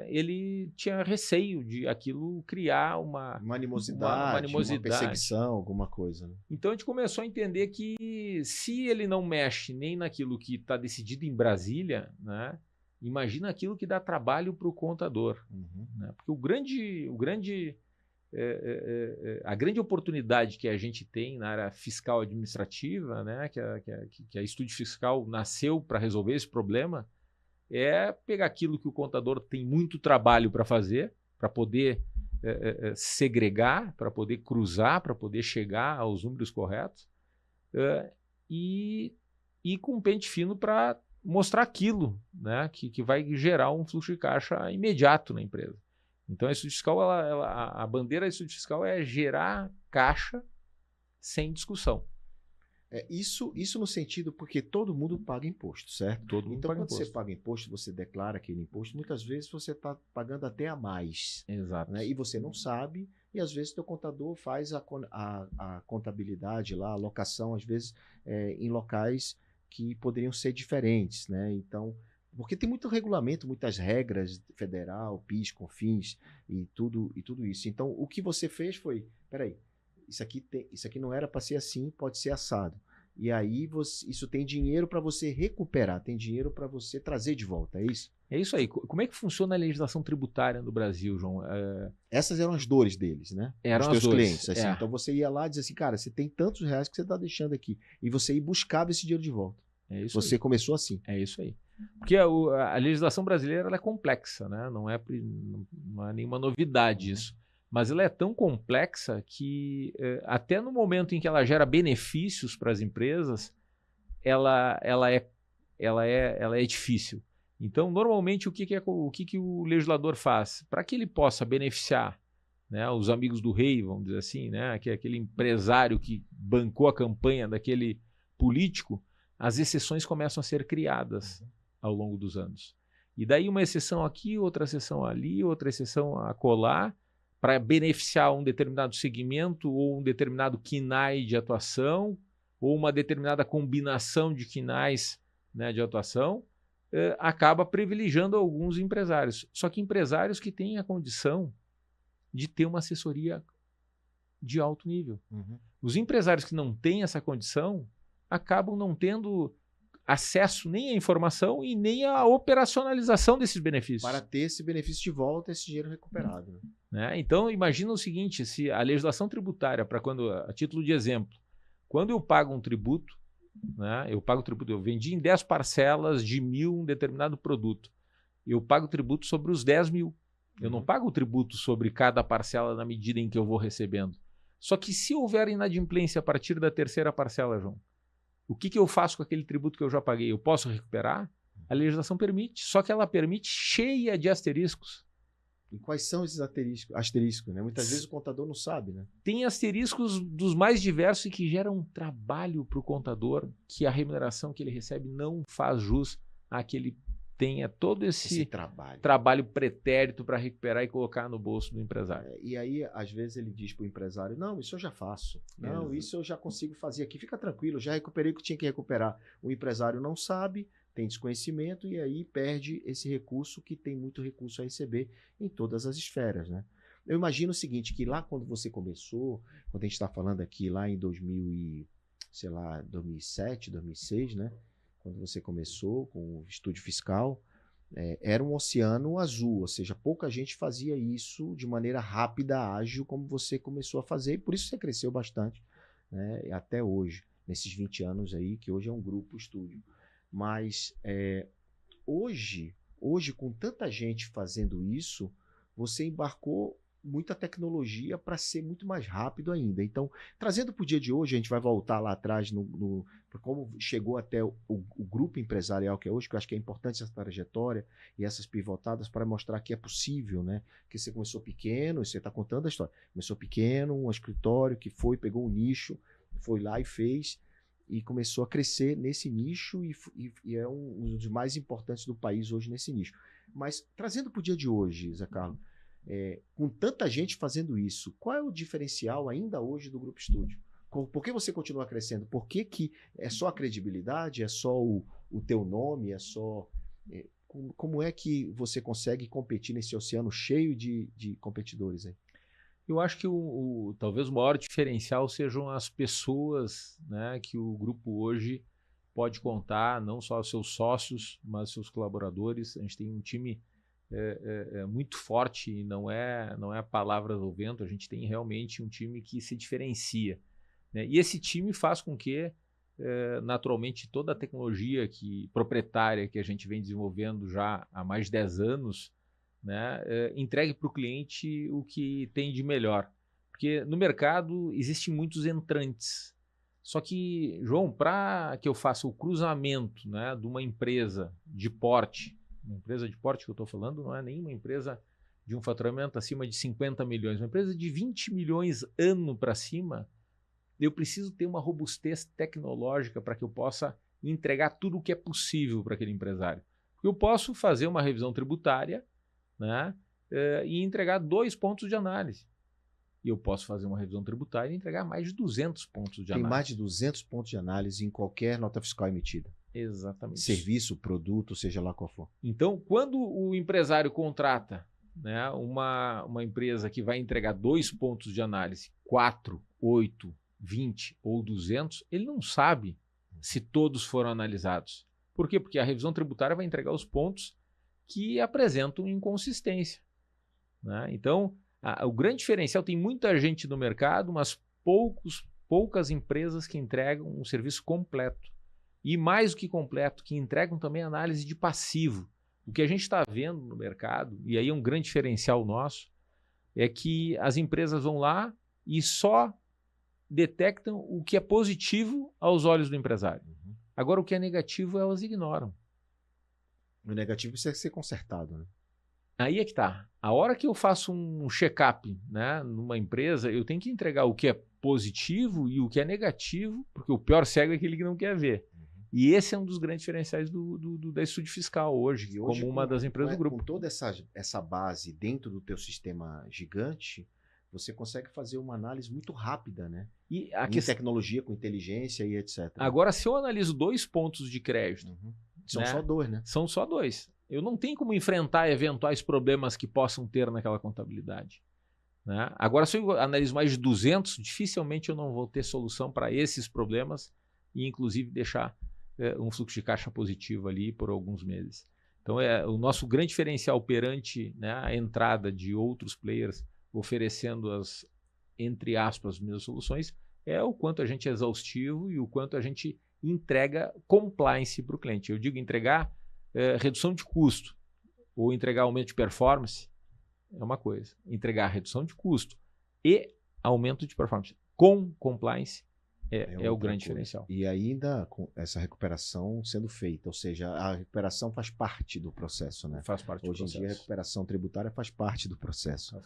ele tinha receio de aquilo criar uma animosidade, uma perseguição, alguma coisa. Né? Então a gente começou a entender que se ele não mexe nem naquilo que está decidido em Brasília, né, imagina aquilo que dá trabalho para o contador. Né? Porque a grande oportunidade que a gente tem na área fiscal administrativa, né, que a Estúdio Fiscal nasceu para resolver esse problema, é pegar aquilo que o contador tem muito trabalho para fazer, para poder segregar, para poder cruzar, para poder chegar aos números corretos, e com um pente fino para mostrar aquilo, né, que vai gerar um fluxo de caixa imediato na empresa. Então, a Estúdio Fiscal, a bandeira da Estúdio Fiscal é gerar caixa sem discussão. Isso no sentido, porque todo mundo paga imposto, certo? Todo mundo então, paga quando imposto. você paga imposto, você declara aquele imposto, muitas vezes você está pagando até a mais. Exato. Né? E você não sabe, e às vezes o teu contador faz a contabilidade lá, a alocação, às vezes, em locais que poderiam ser diferentes, né? Então, porque tem muito regulamento, muitas regras federal, PIS, COFINS e tudo isso. Então, o que você fez foi, peraí, isso aqui não era para ser assim, pode ser assado. E aí isso tem dinheiro para você recuperar, tem dinheiro para você trazer de volta, é isso? É isso aí. Como é que funciona a legislação tributária no Brasil, João? Essas eram as dores deles, né? Eram os teus as dores, clientes. Assim. Então você ia lá e dizia assim, cara, você tem tantos reais que você está deixando aqui. E você ia buscar esse dinheiro de volta. É isso você aí. Começou assim. É isso aí. Porque a legislação brasileira ela é complexa, né? Não é nenhuma novidade isso. mas ela é tão complexa que até no momento em que ela gera benefícios para as empresas, ela é difícil. Então, normalmente, o que o legislador faz? Para que ele possa beneficiar, né, os amigos do rei, vamos dizer assim, né, que é aquele empresário que bancou a campanha daquele político, as exceções começam a ser criadas ao longo dos anos. E daí uma exceção aqui, outra exceção ali, outra exceção acolá, para beneficiar um determinado segmento ou um determinado KNAI de atuação, ou uma determinada combinação de KNAIs, né, de atuação, acaba privilegiando alguns empresários. Só que empresários que têm a condição de ter uma assessoria de alto nível. Os empresários que não têm essa condição acabam não tendo acesso nem à informação e nem à operacionalização desses benefícios. Para ter esse benefício de volta, esse dinheiro recuperado. Né? Então, imagina o seguinte, se a legislação tributária, para quando, a título de exemplo, quando eu pago um tributo, né, eu vendi em 10 parcelas de 1.000 um determinado produto, eu pago tributo sobre os 10.000. Eu não pago o tributo sobre cada parcela na medida em que eu vou recebendo. Só que se houver inadimplência a partir da terceira parcela, João, o que eu faço com aquele tributo que eu já paguei? Eu posso recuperar? A legislação permite, só que ela permite cheia de asteriscos. E quais são esses asteriscos, né? Muitas vezes o contador não sabe, né? Tem asteriscos dos mais diversos e que geram trabalho para o contador, que a remuneração que ele recebe não faz jus a que ele tenha todo esse trabalho pretérito para recuperar e colocar no bolso do empresário. E aí, às vezes, ele diz para o empresário, não, isso eu já faço. Não, isso eu já consigo fazer aqui. Fica tranquilo, já recuperei o que tinha que recuperar. O empresário não sabe, tem desconhecimento e aí perde esse recurso que tem muito recurso a receber em todas as esferas, né? Eu imagino o seguinte, que lá quando você começou, quando a gente está falando aqui lá em 2007, 2006, né? Quando você começou com o estúdio fiscal, era um oceano azul, ou seja, pouca gente fazia isso de maneira rápida, ágil, como você começou a fazer, e por isso você cresceu bastante, né, até hoje, nesses 20 anos aí, que hoje é um grupo estúdio. Mas hoje, com tanta gente fazendo isso, você embarcou muita tecnologia para ser muito mais rápido ainda. Então, trazendo para o dia de hoje, a gente vai voltar lá atrás para como chegou até o grupo empresarial que é hoje, que eu acho que é importante essa trajetória e essas pivotadas para mostrar que é possível, né? Que você começou pequeno, você está contando a história. Começou pequeno, um escritório que pegou um nicho, foi lá e fez, e começou a crescer nesse nicho e é um dos mais importantes do país hoje nesse nicho. Mas, trazendo para o dia de hoje, Zé Carlos, com tanta gente fazendo isso, qual é o diferencial ainda hoje do Grupo Estúdio? Por que você continua crescendo? Por que é só a credibilidade? É só o teu nome? É só... como é que você consegue competir nesse oceano cheio de competidores aí? Eu acho que talvez o maior diferencial sejam as pessoas, né, que o grupo hoje pode contar, não só os seus sócios, mas seus colaboradores. A gente tem um time muito forte e não é palavras ao vento, a gente tem realmente um time que se diferencia, né? E esse time faz com que, naturalmente, toda a tecnologia proprietária que a gente vem desenvolvendo já há mais de 10 anos, né, entregue para o cliente o que tem de melhor. Porque no mercado existem muitos entrantes. Só que, João, para que eu faça o cruzamento, né, de uma empresa de porte, uma empresa de porte que eu estou falando não é nenhuma empresa de um faturamento acima de 50 milhões, uma empresa de 20 milhões ano para cima, eu preciso ter uma robustez tecnológica para que eu possa entregar tudo o que é possível para aquele empresário. Porque eu posso fazer uma revisão tributária, né, e entregar 2 pontos de análise. E eu posso fazer uma revisão tributária e entregar mais de 200 pontos de análise. Tem mais de 200 pontos de análise em qualquer nota fiscal emitida. Exatamente. Serviço, produto, seja lá qual for. Então, quando o empresário contrata, né, uma empresa que vai entregar 2 pontos de análise, 4, 8, 20 ou 200, ele não sabe se todos foram analisados. Por quê? Porque a revisão tributária vai entregar os pontos que apresentam inconsistência, né? Então, o grande diferencial, tem muita gente no mercado, mas poucas empresas que entregam um serviço completo. E mais do que completo, que entregam também análise de passivo. O que a gente está vendo no mercado, e aí é um grande diferencial nosso, é que as empresas vão lá e só detectam o que é positivo aos olhos do empresário. Agora, o que é negativo, elas ignoram. O negativo precisa ser consertado, né? Aí é que tá. A hora que eu faço um check-up, né, numa empresa, eu tenho que entregar o que é positivo e o que é negativo, porque o pior cego é aquele que não quer ver. E esse é um dos grandes diferenciais da Estúdio Fiscal hoje, E hoje, como uma das empresas do grupo. Com toda essa base dentro do teu sistema gigante, você consegue fazer uma análise muito rápida, né? E em tecnologia, com inteligência e etc. Agora, se eu analiso 2 pontos de crédito... São só 2, né? São só 2. Eu não tenho como enfrentar eventuais problemas que possam ter naquela contabilidade. Né? Agora, se eu analiso mais de 200, dificilmente eu não vou ter solução para esses problemas e, inclusive, deixar um fluxo de caixa positivo ali por alguns meses. Então, o nosso grande diferencial perante, né, a entrada de outros players oferecendo as, entre aspas, mesmas soluções, é o quanto a gente é exaustivo e o quanto a gente entrega compliance para o cliente. Eu digo entregar redução de custo ou entregar aumento de performance é uma coisa. Entregar redução de custo e aumento de performance com compliance é o grande diferencial. E ainda com essa recuperação sendo feita, ou seja, a recuperação faz parte do processo, né? Faz parte do processo. Hoje em dia a recuperação tributária faz parte do processo.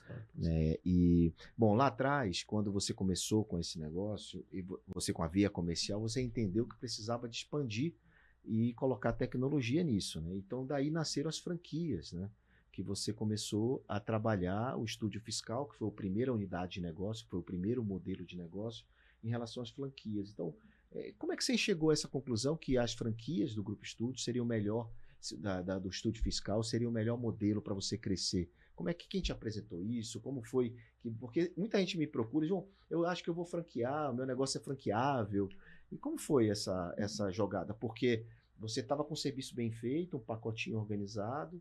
E, bom, lá atrás, quando você começou com esse negócio, e você com a via comercial, você entendeu que precisava de expandir e colocar tecnologia nisso, né? Então daí nasceram as franquias, né? Que você começou a trabalhar o Estúdio Fiscal, que foi a primeira unidade de negócio, foi o primeiro modelo de negócio, em relação às franquias. Então, como é que você chegou a essa conclusão que as franquias do Grupo Estúdio seriam o melhor, do Estúdio Fiscal, seria o melhor modelo para você crescer? Como é que quem te apresentou isso? Como foi? Porque muita gente me procura, João, eu acho que eu vou franquear, o meu negócio é franqueável. E como foi essa jogada? Porque você estava com um serviço bem feito, um pacotinho organizado,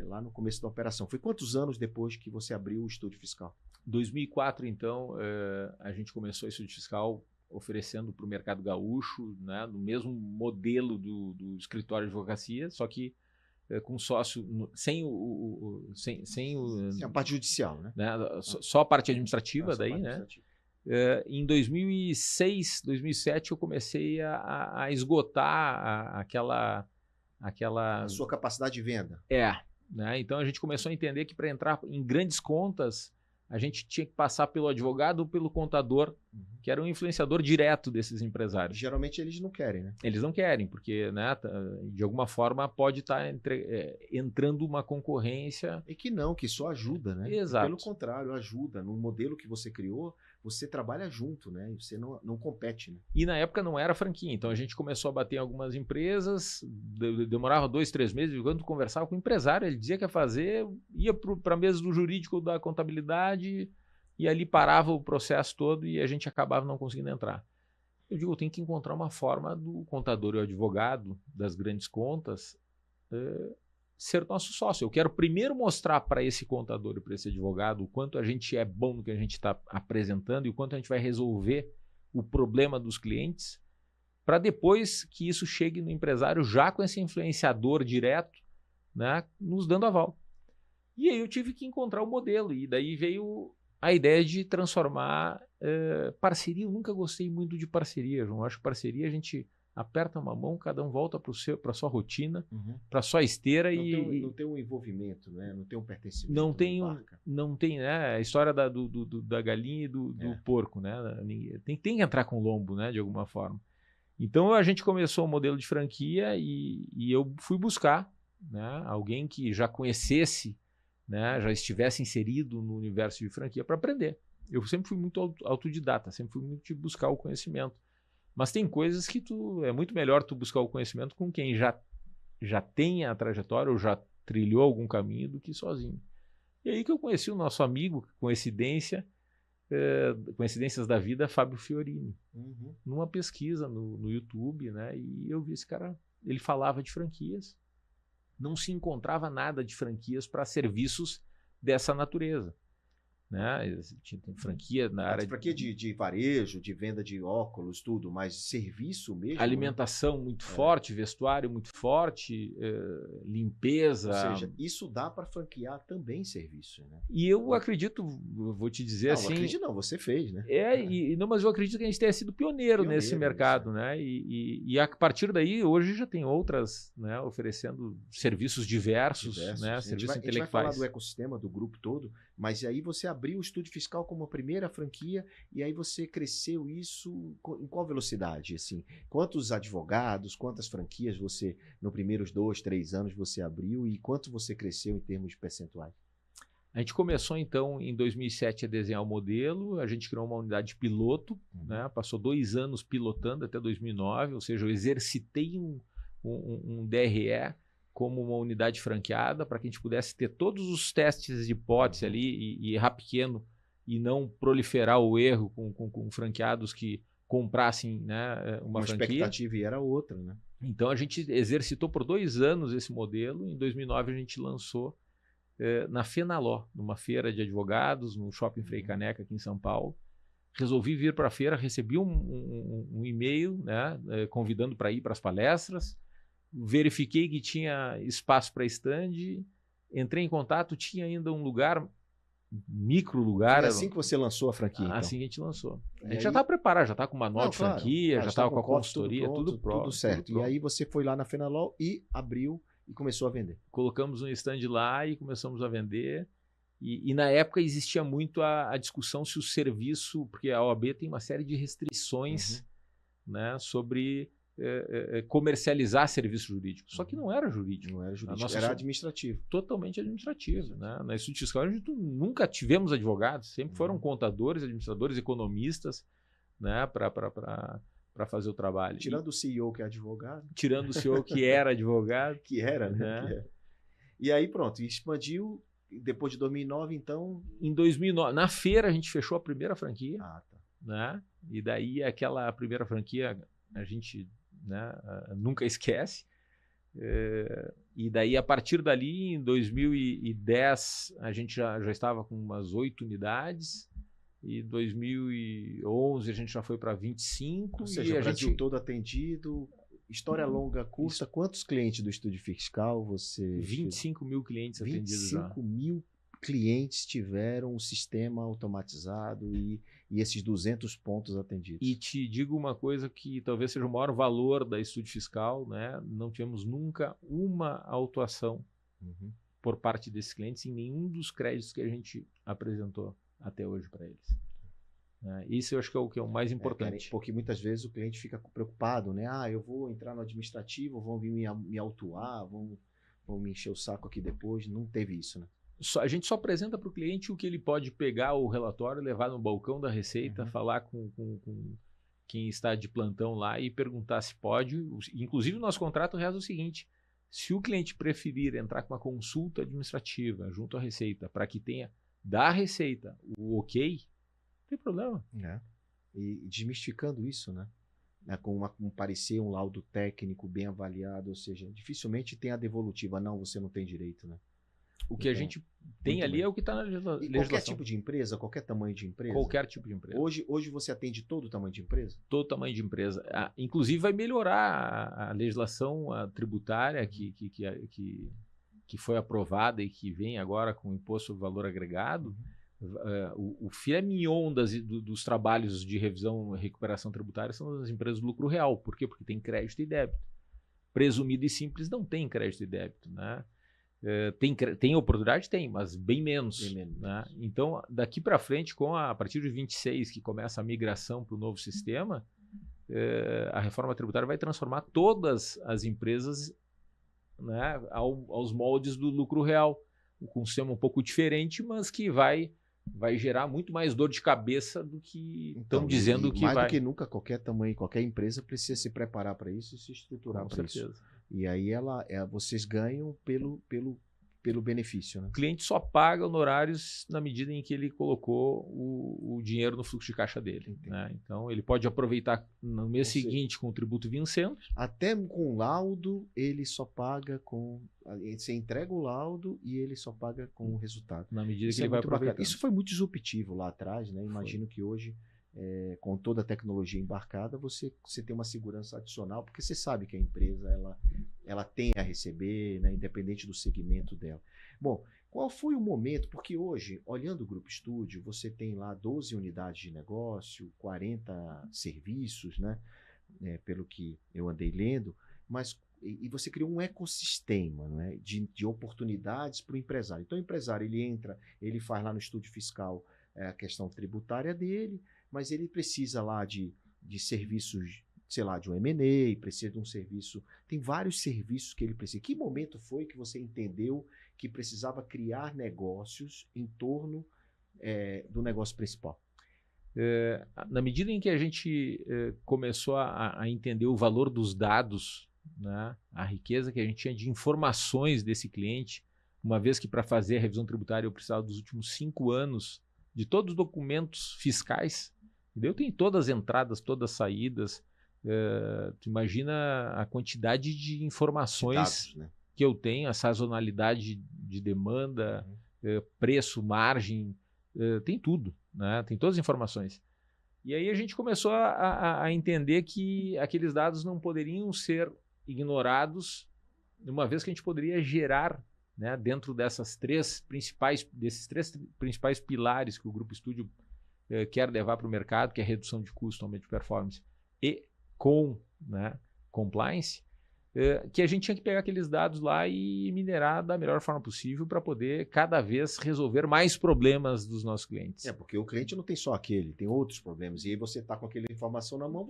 lá no começo da operação. Foi quantos anos depois que você abriu o Estúdio Fiscal? 2004, então, a gente começou a Estúdio Fiscal oferecendo para o mercado gaúcho, né, no mesmo modelo do escritório de advocacia, só que com sócio, sem a parte judicial, né? Só a parte administrativa daí, né? Em 2006, 2007, eu comecei a esgotar aquela... A sua capacidade de venda. Né? Então a gente começou a entender que para entrar em grandes contas, a gente tinha que passar pelo advogado ou pelo contador, que era um influenciador direto desses empresários. Geralmente eles não querem, né? Eles não querem, porque, né, de alguma forma pode estar entrando uma concorrência. E que não, que só ajuda, né? Exato. Pelo contrário, ajuda. No modelo que você criou, você trabalha junto, né? E você não compete, né? E na época não era franquia, então a gente começou a bater em algumas empresas, demorava 2, 3 meses, quando conversava com o empresário, ele dizia que ia fazer, ia para a mesa do jurídico da contabilidade, e ali parava o processo todo e a gente acabava não conseguindo entrar. Eu digo, eu tenho que encontrar uma forma do contador e o advogado das grandes contas ser nosso sócio. Eu quero primeiro mostrar para esse contador e para esse advogado o quanto a gente é bom no que a gente está apresentando e o quanto a gente vai resolver o problema dos clientes, para depois que isso chegue no empresário já com esse influenciador direto, né, nos dando aval. E aí eu tive que encontrar o modelo, e daí veio a ideia de transformar parceria. Eu nunca gostei muito de parceria, João. Eu acho que parceria a gente aperta uma mão, cada um volta para a sua rotina, para a sua esteira. Não tem um envolvimento, né? Não tem um pertencimento. Não tem, né? A história da galinha e do porco, né? Tem que entrar com o lombo, né? De alguma forma. Então a gente começou o modelo de franquia e eu fui buscar, né, alguém que já conhecesse, né, já estivesse inserido no universo de franquia para aprender. Eu sempre fui muito autodidata, sempre fui muito de buscar o conhecimento. Mas tem coisas que é muito melhor tu buscar o conhecimento com quem já tem a trajetória ou já trilhou algum caminho do que sozinho. E aí que eu conheci o nosso amigo, coincidências da vida, Fábio Fiorini, numa pesquisa no YouTube, né, e eu vi esse cara, ele falava de franquias. Não se encontrava nada de franquias para serviços dessa natureza. né? Tem franquia na área franquia de varejo, de venda de óculos, tudo, mas serviço mesmo. Alimentação muito forte, vestuário muito forte, limpeza. Ou seja, isso dá para franquear também serviço, né? E eu acredito, vou te dizer assim. Não acredito não, você fez, né? Não, mas eu acredito que a gente tenha sido pioneiro nesse mercado, né? E a partir daí, hoje já tem outras, né, oferecendo serviços diversos, né? Serviços intelectuais. A gente vai falar do ecossistema, do grupo todo, mas aí você abriu o Estúdio Fiscal como a primeira franquia e aí você cresceu isso em qual velocidade? Assim, quantos advogados, quantas franquias você, nos primeiros 2, 3 anos você abriu e quanto você cresceu em termos de percentuais? A gente começou, então, em 2007 a desenhar o modelo, a gente criou uma unidade piloto, né? Passou 2 anos pilotando até 2009, ou seja, eu exercitei um DRE como uma unidade franqueada para que a gente pudesse ter todos os testes de hipótese ali e errar pequeno e não proliferar o erro com franqueados que comprassem, né, uma franquia. A expectativa era outra, né? Então a gente exercitou por 2 anos esse modelo, em 2009 a gente lançou na Fenaló, numa feira de advogados, no Shopping Frei Caneca, aqui em São Paulo. Resolvi vir para a feira, recebi um e-mail, né, convidando para ir para as palestras, verifiquei que tinha espaço para stand, entrei em contato, tinha ainda um lugar, micro lugar. Foi assim que você lançou a franquia, então? Assim que a gente lançou. A gente já está preparado, já está com manual de franquia, já estava com a consultoria, tudo pronto. Tudo certo. E aí você foi lá na Fenaló e abriu e começou a vender. Colocamos um stand lá e começamos a vender. E na época existia muito a discussão se o serviço, porque a OAB tem uma série de restrições, né, sobre comercializar serviço jurídico. Só que não era jurídico. Não era jurídico, era administrativo. Totalmente administrativo. Né? Na Estúdio Fiscal a gente nunca tivemos advogados, sempre foram contadores, administradores, economistas, né, para fazer o trabalho. Tirando o CEO que é advogado. Tirando o CEO que era advogado. Que era, né? Que era. E aí pronto, expandiu. Depois de 2009, então... Em 2009, na feira a gente fechou a primeira franquia. Ah, tá. Né? E daí aquela primeira franquia a gente, né, nunca esquece. E daí a partir dali, em 2010, a gente já estava com umas 8 unidades. E em 2011 a gente já foi para 25. Ou seja, o Brasil todo atendido... História longa, curta. Quantos clientes do Estúdio Fiscal você... 25 mil clientes atendidos já. 25 mil clientes tiveram o sistema automatizado e esses 200 pontos atendidos. E te digo uma coisa que talvez seja o maior valor da Estúdio Fiscal, né? Não tivemos nunca uma autuação por parte desses clientes em nenhum dos créditos que a gente apresentou até hoje para eles. Isso eu acho que é o mais importante. Porque muitas vezes o cliente fica preocupado, né? Ah, eu vou entrar no administrativo, vão vir me autuar, vão me encher o saco aqui depois. Não teve isso, né? A gente só apresenta para o cliente o que ele pode pegar o relatório, levar no balcão da Receita, falar com quem está de plantão lá e perguntar se pode. Inclusive, o nosso contrato reza o seguinte: se o cliente preferir entrar com uma consulta administrativa junto à Receita para que tenha da Receita o ok, não tem problema. E desmistificando isso, né? Com um parecer, um laudo técnico bem avaliado, ou seja, dificilmente tem a devolutiva. Não, você não tem direito, né? O que a gente tem ali é o que está na legislação. Qualquer tipo de empresa, qualquer tamanho de empresa? Qualquer tipo de empresa. Hoje você atende todo o tamanho de empresa? Todo tamanho de empresa. Inclusive vai melhorar a legislação tributária que foi aprovada e que vem agora com o Imposto sobre Valor Agregado. O filé mignon dos trabalhos de revisão e recuperação tributária são as empresas do lucro real. Por quê? Porque tem crédito e débito. Presumido e simples não tem crédito e débito, né? Tem oportunidade? Tem, mas bem menos. Né? Então, daqui para frente, a partir de 26, que começa a migração para o novo sistema, a reforma tributária vai transformar todas as empresas, né, aos moldes do lucro real, com um sistema um pouco diferente, mas que vai gerar muito mais dor de cabeça do que estão dizendo que vai. Mais do que nunca, qualquer tamanho, qualquer empresa precisa se preparar para isso e se estruturar para isso. E aí vocês ganham pelo benefício, né? O cliente só paga honorários na medida em que ele colocou o dinheiro no fluxo de caixa dele, né? Então, ele pode aproveitar no mês seguinte com o tributo vencendo. Até com laudo, ele só paga com... Você entrega o laudo e ele só paga com o resultado. Na medida Isso que ele vai aproveitar. Bacana. Isso foi muito disruptivo lá atrás, né? Imagino que hoje, com toda a tecnologia embarcada, você tem uma segurança adicional, porque você sabe que a empresa ela tem a receber, né? Independente do segmento dela. Bom, qual foi o momento? Porque hoje, olhando o Grupo Estúdio, você tem lá 12 unidades de negócio, 40 serviços, né? Pelo que eu andei lendo, mas e você criou um ecossistema, né, de oportunidades para o empresário. Então, o empresário, ele entra, ele faz lá no estúdio fiscal a questão tributária dele, mas ele precisa lá de serviços, sei lá, de um M&A, precisa de um serviço, tem vários serviços que ele precisa. Que momento foi que você entendeu que precisava criar negócios em torno do negócio principal? Na medida em que a gente começou a entender o valor dos dados, né, a riqueza que a gente tinha de informações desse cliente, uma vez que para fazer a revisão tributária eu precisava dos últimos 5 anos de todos os documentos fiscais, eu tenho todas as entradas, todas as saídas, tu imagina a quantidade de informações dados, né? Que eu tenho, a sazonalidade de demanda, preço, margem, tem tudo, né? Tem todas as informações. E aí a gente começou a entender que aqueles dados não poderiam ser ignorados, uma vez que a gente poderia gerar, né, dentro desses três principais pilares que o Grupo Estúdio quer levar para o mercado, que é redução de custo, aumento de performance e né, compliance, que a gente tinha que pegar aqueles dados lá e minerar da melhor forma possível para poder cada vez resolver mais problemas dos nossos clientes. Porque o cliente não tem só aquele, tem outros problemas. E aí você está com aquela informação na mão,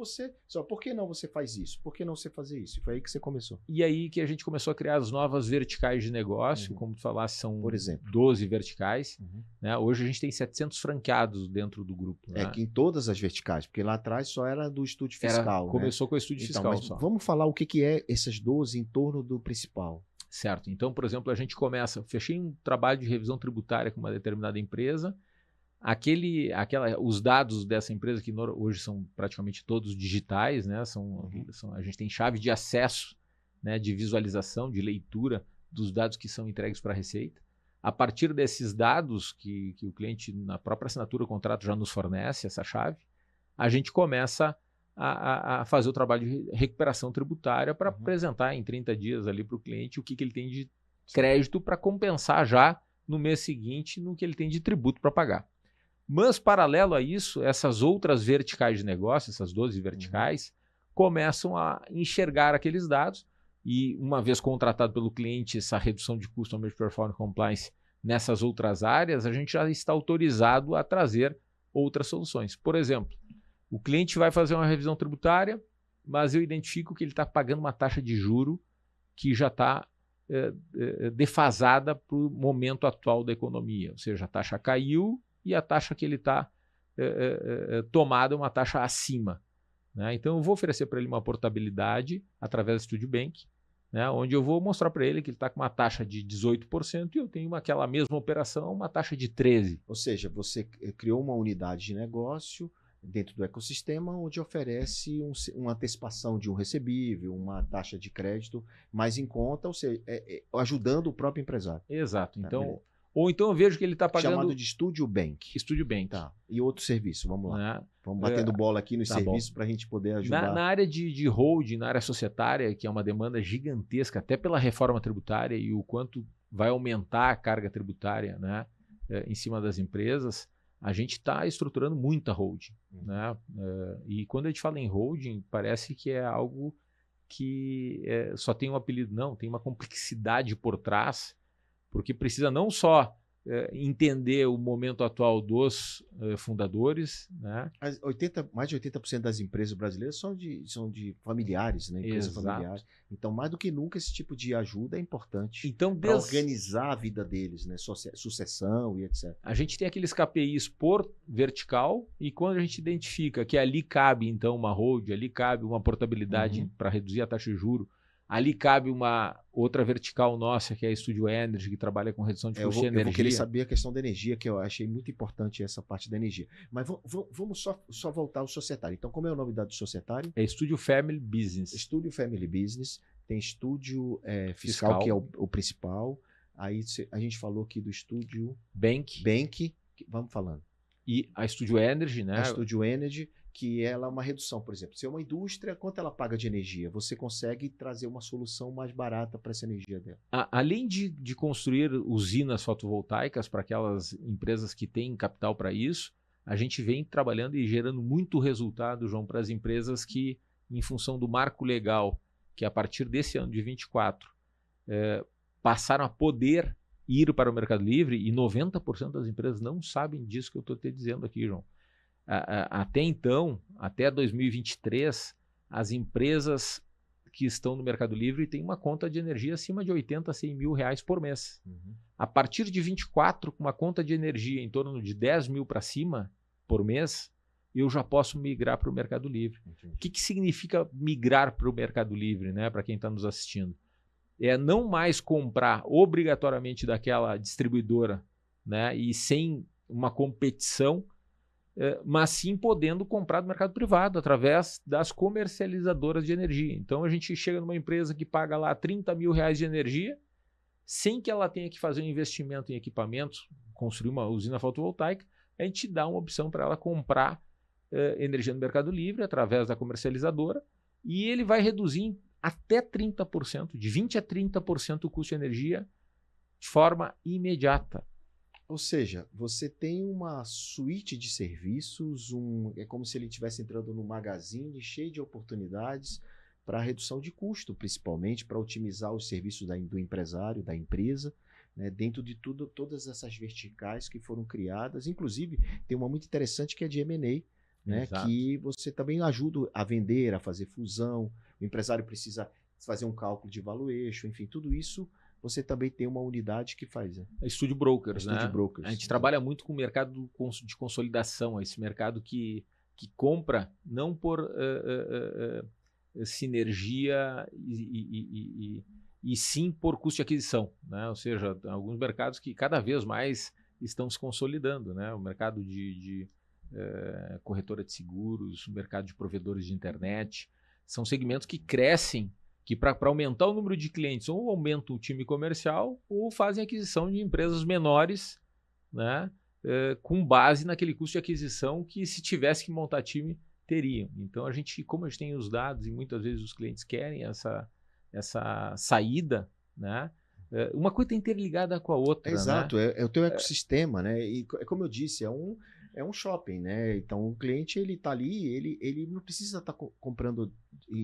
por que não você faz isso? Por que não você fazer isso? E foi aí que você começou. E aí que a gente começou a criar as novas verticais de negócio, como tu falaste, são, por exemplo, 12 verticais. Né? Hoje a gente tem 700 franqueados dentro do grupo. Né? Que em todas as verticais, porque lá atrás só era do estúdio fiscal. Começou com o estúdio fiscal só. Vamos falar o que é essas 12 em torno do principal. Certo. Então, por exemplo, a gente fechei um trabalho de revisão tributária com uma determinada empresa, os dados dessa empresa, que hoje são praticamente todos digitais, né? A gente tem chave de acesso, né? De visualização, de leitura dos dados que são entregues para a Receita. A partir desses dados que o cliente, na própria assinatura do contrato, já nos fornece essa chave, a gente começa a fazer o trabalho de recuperação tributária para apresentar em 30 dias ali para o cliente o que ele tem de crédito para compensar já no mês seguinte no que ele tem de tributo para pagar. Mas, paralelo a isso, essas outras verticais de negócio, essas 12 verticais, começam a enxergar aqueles dados e, uma vez contratado pelo cliente essa redução de custo, aumento de performance compliance nessas outras áreas, a gente já está autorizado a trazer outras soluções. Por exemplo, o cliente vai fazer uma revisão tributária, mas eu identifico que ele está pagando uma taxa de juro que já está defasada para o momento atual da economia. Ou seja, a taxa caiu e a taxa que ele está tomada é uma taxa acima. Né? Então, eu vou oferecer para ele uma portabilidade através do Studio Bank, né? Onde eu vou mostrar para ele que ele está com uma taxa de 18% e eu tenho aquela mesma operação, uma taxa de 13%. Ou seja, você criou uma unidade de negócio dentro do ecossistema onde oferece uma antecipação de um recebível, uma taxa de crédito mais em conta, ou seja, ajudando o próprio empresário. Exato. Então, ou então eu vejo que ele está pagando... Chamado de Studio Bank. Studio Bank. Tá. E outro serviço, vamos lá. Vamos batendo bola aqui nos serviços para a gente poder ajudar. Na área de holding, na área societária, que é uma demanda gigantesca, até pela reforma tributária e o quanto vai aumentar a carga tributária, né, em cima das empresas, a gente está estruturando muita holding. Né? E quando a gente fala em holding, parece que é algo que só tem um apelido. Não, tem uma complexidade por trás, porque precisa não só entender o momento atual dos fundadores. Né? Mais de 80% das empresas brasileiras são de familiares, né? Empresas familiares. Então, mais do que nunca, esse tipo de ajuda é importante para organizar a vida deles, né? Sucessão e etc. A gente tem aqueles KPIs por vertical e quando a gente identifica que ali cabe, então, uma hold, ali cabe uma portabilidade para reduzir a taxa de juro, Ali cabe uma outra vertical nossa, que é a Studio Energy, que trabalha com redução de custo de energia. Eu vou querer saber a questão da energia, que eu achei muito importante essa parte da energia. Mas vamos só voltar ao societário. Então, como é o nome do societário? É Studio Family Business. Studio Family Business. Tem estúdio fiscal, que é o principal. Aí a gente falou aqui do estúdio Bank. Vamos falando. E a Studio Energy, né? A Studio Energy, que ela é uma redução, por exemplo. Se é uma indústria, quanto ela paga de energia? Você consegue trazer uma solução mais barata para essa energia dela. Além de construir usinas fotovoltaicas para aquelas empresas que têm capital para isso, a gente vem trabalhando e gerando muito resultado, João, para as empresas que, em função do marco legal, que a partir desse ano de 24, passaram a poder ir para o Mercado Livre, e 90% das empresas não sabem disso que eu estou te dizendo aqui, João. Até então, até 2023, as empresas que estão no Mercado Livre têm uma conta de energia acima de 80 a 100 mil reais por mês. Uhum. A partir de 24, com uma conta de energia em torno de 10 mil para cima por mês, eu já posso migrar para o Mercado Livre. Entendi. O que significa migrar para o Mercado Livre, né, para quem está nos assistindo? É não mais comprar obrigatoriamente daquela distribuidora, né, e sem uma competição, mas sim podendo comprar do mercado privado através das comercializadoras de energia. Então a gente chega numa empresa que paga lá 30 mil reais de energia, sem que ela tenha que fazer um investimento em equipamentos, construir uma usina fotovoltaica, a gente dá uma opção para ela comprar energia no Mercado Livre através da comercializadora, e ele vai reduzir até 30%, de 20% a 30% o custo de energia de forma imediata. Ou seja, você tem uma suíte de serviços, é como se ele estivesse entrando num magazine cheio de oportunidades para redução de custo, principalmente para otimizar os serviços do empresário, da empresa, né, dentro de todas essas verticais que foram criadas. Inclusive, tem uma muito interessante que é de M&A, né, que você também ajuda a vender, a fazer fusão. O empresário precisa fazer um cálculo de valuation, enfim, tudo isso você também tem uma unidade que faz. Né? Studio Brokers, né? Studio Brokers. A gente trabalha muito com o mercado de consolidação, esse mercado que compra não por sinergia e sim por custo de aquisição. Né? Ou seja, alguns mercados que cada vez mais estão se consolidando. Né? O mercado de corretora de seguros, o mercado de provedores de internet, são segmentos que crescem, que para aumentar o número de clientes ou aumentam o time comercial ou fazem aquisição de empresas menores, né, com base naquele custo de aquisição que, se tivesse que montar time, teriam. Então, como a gente tem os dados e muitas vezes os clientes querem essa saída, né, uma coisa está interligada com a outra. Exato, né? É o teu ecossistema, né? E como eu disse, é um shopping, né? Então o cliente ele está ali, ele não precisa estar comprando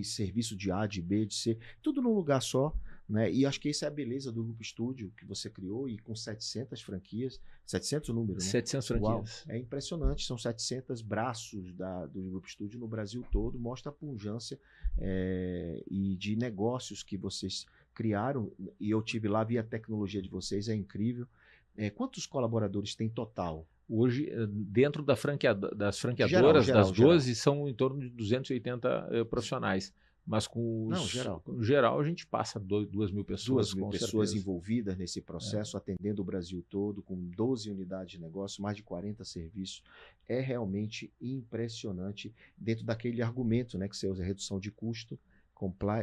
serviço de A, de B, de C, tudo num lugar só, né? E acho que essa é a beleza do Grupo Estúdio que você criou, e com 700 franquias, 700 o número, né? 700 franquias. Uau, é impressionante, são 700 braços do Grupo Estúdio no Brasil todo, mostra a pujança e de negócios que vocês criaram, e eu tive lá, vi a tecnologia de vocês, é incrível. Quantos colaboradores tem total? Hoje, dentro das franqueadoras, das 12, são em torno de 280 profissionais. Mas no geral, a gente passa 2 mil pessoas. 2 mil pessoas envolvidas nesse processo, atendendo o Brasil todo, com 12 unidades de negócio, mais de 40 serviços. É realmente impressionante, dentro daquele argumento, né, que você usa, redução de custo,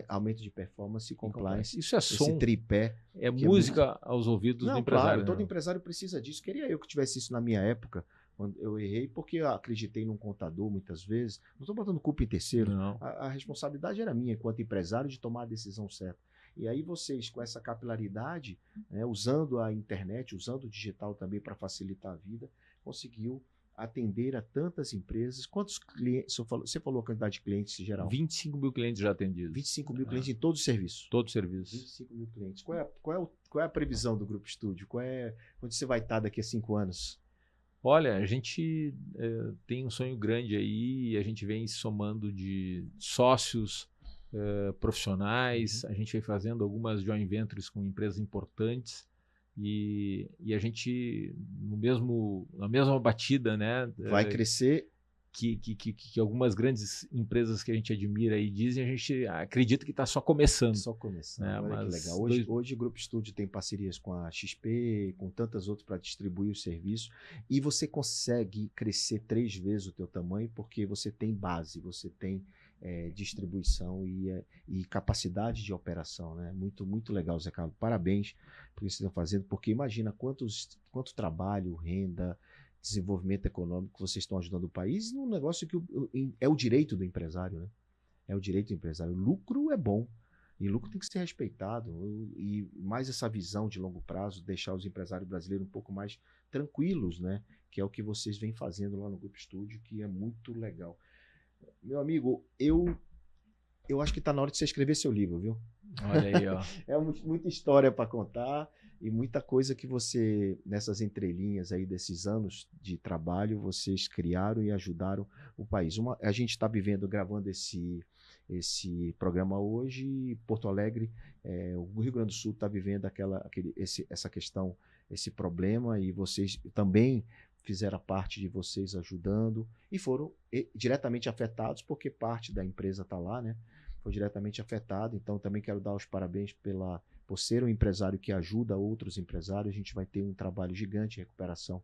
aumento de performance e compliance. Isso é som. Esse tripé. É música aos ouvidos do empresário. Claro, todo empresário precisa disso. Queria eu que tivesse isso na minha época, quando eu errei, porque eu acreditei num contador muitas vezes. Não estou botando culpa em terceiro. A responsabilidade era minha, enquanto empresário, de tomar a decisão certa. E aí vocês, com essa capilaridade, né, usando a internet, usando o digital também para facilitar a vida, conseguiu atender a tantas empresas. Quantos clientes? Você falou a quantidade de clientes em geral? 25 mil clientes já atendidos. 25 mil clientes em todos os serviços? Todos os serviços. 25 mil clientes. Qual é a previsão do Grupo Estúdio? Onde você vai estar daqui a 5 anos? Olha, a gente tem um sonho grande aí, a gente vem somando de sócios profissionais, a gente vem fazendo algumas joint ventures com empresas importantes, e a gente, na mesma batida, né, vai crescer que algumas grandes empresas que a gente admira aí dizem, a gente acredita que está só começando. Só começando, né? Olha que legal. Hoje o Grupo Estúdio tem parcerias com a XP, com tantas outras para distribuir os serviços, e você consegue crescer 3 vezes o teu tamanho porque você tem base, você tem distribuição e capacidade de operação, né? Muito, muito legal, Zé Carlos. Parabéns por isso que vocês estão fazendo, porque imagina quanto trabalho, renda, desenvolvimento econômico vocês estão ajudando o país num negócio que é o direito do empresário, né? É o direito do empresário. O lucro é bom e lucro tem que ser respeitado, e mais essa visão de longo prazo, deixar os empresários brasileiros um pouco mais tranquilos, né? Que é o que vocês vêm fazendo lá no Grupo Estúdio, que é muito legal. Meu amigo, eu acho que está na hora de você escrever seu livro, viu? Olha aí, ó. É muita história para contar e muita coisa que você, nessas entrelinhas aí desses anos de trabalho, vocês criaram e ajudaram o país. A gente está gravando esse programa hoje, e Porto Alegre, o Rio Grande do Sul está vivendo essa questão, esse problema, e vocês também fizeram a parte de vocês ajudando e foram diretamente afetados, porque parte da empresa está lá, né? Foi diretamente afetado. Então também quero dar os parabéns por ser um empresário que ajuda outros empresários. A gente vai ter um trabalho gigante de recuperação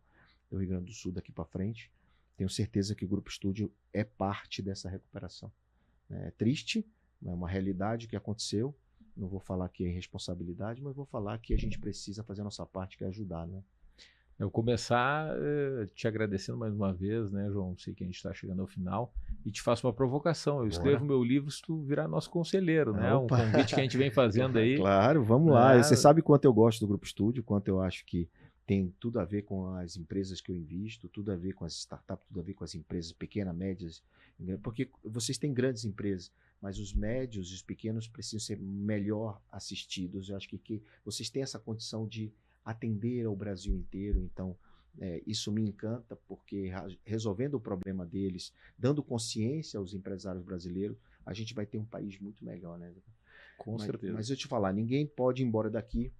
do Rio Grande do Sul daqui para frente. Tenho certeza que o Grupo Estúdio é parte dessa recuperação. É triste, é uma realidade que aconteceu. Não vou falar que é irresponsabilidade, mas vou falar que a gente precisa fazer a nossa parte, que é ajudar, né? Eu começar te agradecendo mais uma vez, né, João? Sei que a gente está chegando ao final e te faço uma provocação. Eu escrevo meu livro se tu virar nosso conselheiro, né? Um convite que a gente vem fazendo aí. Claro, vamos lá. Você sabe quanto eu gosto do Grupo Estúdio, quanto eu acho que tem tudo a ver com as empresas que eu invisto, tudo a ver com as startups, tudo a ver com as empresas pequenas, médias, porque vocês têm grandes empresas, mas os médios e os pequenos precisam ser melhor assistidos. Eu acho que vocês têm essa condição de atender ao Brasil inteiro, então isso me encanta, porque resolvendo o problema deles, dando consciência aos empresários brasileiros, a gente vai ter um país muito melhor, né? Com certeza. Mas eu te falar, ninguém pode ir embora daqui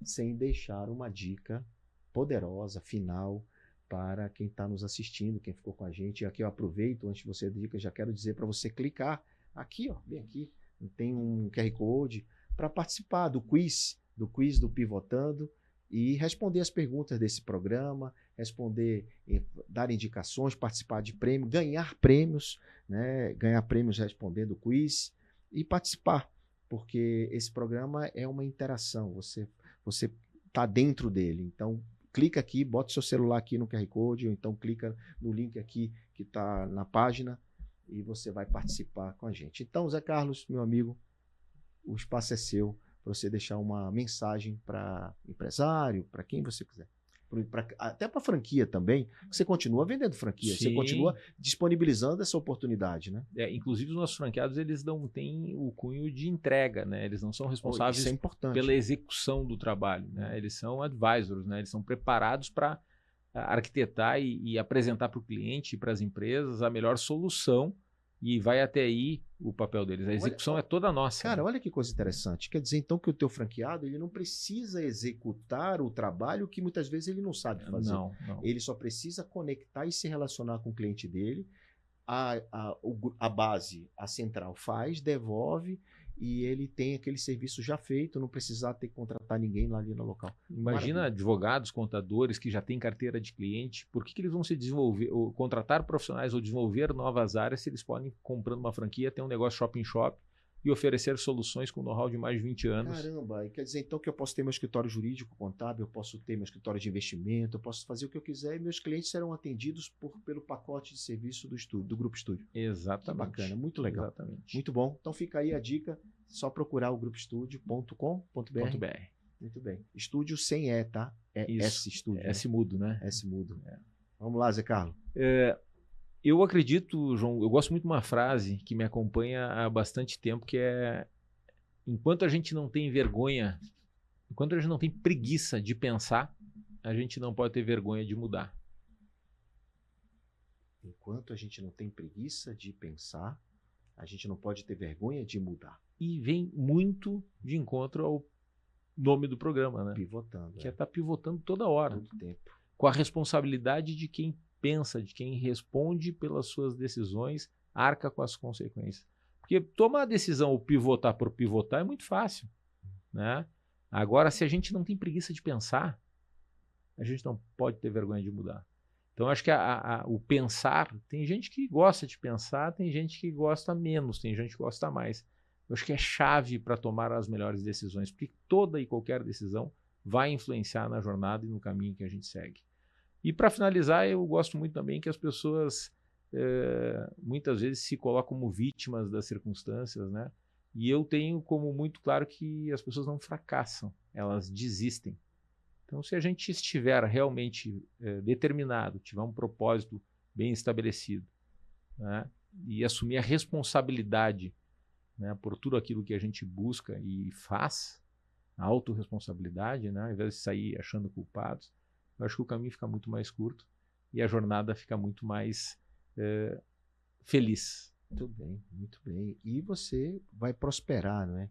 sem deixar uma dica poderosa, final, para quem está nos assistindo, quem ficou com a gente. E aqui eu aproveito, antes de você dar dica, já quero dizer para você clicar aqui, ó, bem aqui, tem um QR Code para participar do quiz do Pivotando, e responder as perguntas desse programa, dar indicações, participar de prêmio, ganhar prêmios, né? Ganhar prêmios respondendo o quiz e participar, porque esse programa é uma interação, você está dentro dele. Então, clica aqui, bota seu celular aqui no QR Code, ou então clica no link aqui que está na página e você vai participar com a gente. Então, Zé Carlos, meu amigo, o espaço é seu, para você deixar uma mensagem para empresário, para quem você quiser. Até para franquia também, você continua vendendo franquia, Sim. Você continua disponibilizando essa oportunidade, né? Inclusive os nossos franqueados, eles não têm o cunho de entrega, né? Eles não são responsáveis pela execução do trabalho, né? Eles são advisors, né? Eles são preparados para arquitetar e apresentar para o cliente e para as empresas a melhor solução, e vai até aí o papel deles. A execução é toda nossa. Cara, olha que coisa interessante. Quer dizer, então, que o teu franqueado ele não precisa executar o trabalho que muitas vezes ele não sabe fazer. Não. Ele só precisa conectar e se relacionar com o cliente dele. A base, a central faz, devolve, e ele tem aquele serviço já feito, não precisar ter que contratar ninguém lá ali no local. Imagina advogados, contadores que já têm carteira de cliente, por que eles vão se desenvolver, ou contratar profissionais ou desenvolver novas áreas se eles podem, comprando uma franquia, ter um negócio shop-in-shop e oferecer soluções com know-how de mais de 20 anos. Caramba, e quer dizer então que eu posso ter meu escritório jurídico contábil, eu posso ter meu escritório de investimento, eu posso fazer o que eu quiser e meus clientes serão atendidos pelo pacote de serviço do Grupo Estúdio. Exatamente. Que bacana, muito legal. Exatamente. Muito bom. Então fica aí a dica, só procurar o grupoestudio.com.br. Muito bem. Estúdio sem E, tá? É S Estúdio. S mudo, né? S mudo. Vamos lá, Zé Carlos. Eu acredito, João, eu gosto muito de uma frase que me acompanha há bastante tempo, que é: enquanto a gente não tem vergonha, enquanto a gente não tem preguiça de pensar, a gente não pode ter vergonha de mudar. Enquanto a gente não tem preguiça de pensar, a gente não pode ter vergonha de mudar. E vem muito de encontro ao nome do programa, né? Pivotando. Que é estar pivotando toda hora. Todo tempo. Com a responsabilidade de quem pensa, de quem responde pelas suas decisões, arca com as consequências. Porque tomar a decisão ou pivotar por pivotar é muito fácil, né? Agora, se a gente não tem preguiça de pensar, a gente não pode ter vergonha de mudar. Então, acho que o pensar, tem gente que gosta de pensar, tem gente que gosta menos, tem gente que gosta mais. Eu acho que é chave para tomar as melhores decisões, porque toda e qualquer decisão vai influenciar na jornada e no caminho que a gente segue. E para finalizar, eu gosto muito também que as pessoas muitas vezes se colocam como vítimas das circunstâncias, né? E eu tenho como muito claro que as pessoas não fracassam, elas desistem. Então, se a gente estiver realmente determinado, tiver um propósito bem estabelecido, né, e assumir a responsabilidade, né, por tudo aquilo que a gente busca e faz, a autorresponsabilidade, né, ao invés de sair achando culpados, eu acho que o caminho fica muito mais curto e a jornada fica muito mais feliz. Muito bem, muito bem. E você vai prosperar, não é?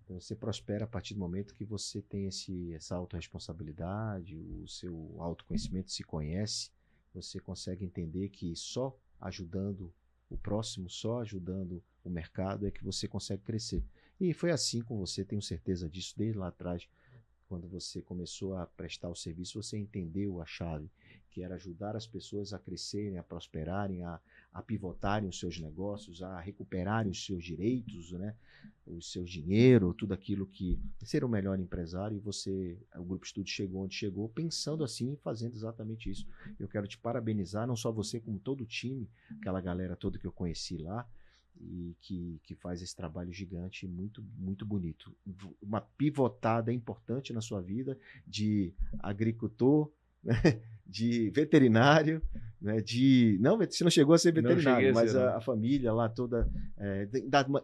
Então, você prospera a partir do momento que você tem essa autorresponsabilidade, o seu autoconhecimento se conhece, você consegue entender que só ajudando o próximo, só ajudando o mercado é que você consegue crescer. E foi assim com você, tenho certeza disso, desde lá atrás, quando você começou a prestar o serviço, você entendeu a chave, que era ajudar as pessoas a crescerem, a prosperarem, a pivotarem os seus negócios, a recuperarem os seus direitos, né? O seu dinheiro, tudo aquilo que ser o melhor empresário. E o Grupo Estúdio chegou onde chegou, pensando assim e fazendo exatamente isso. Eu quero te parabenizar, não só você, como todo o time, aquela galera toda que eu conheci lá, e que faz esse trabalho gigante, muito, muito bonito. Uma pivotada importante na sua vida de agricultor, né? De veterinário, né? Não, você não chegou a ser veterinário, mas a família lá toda,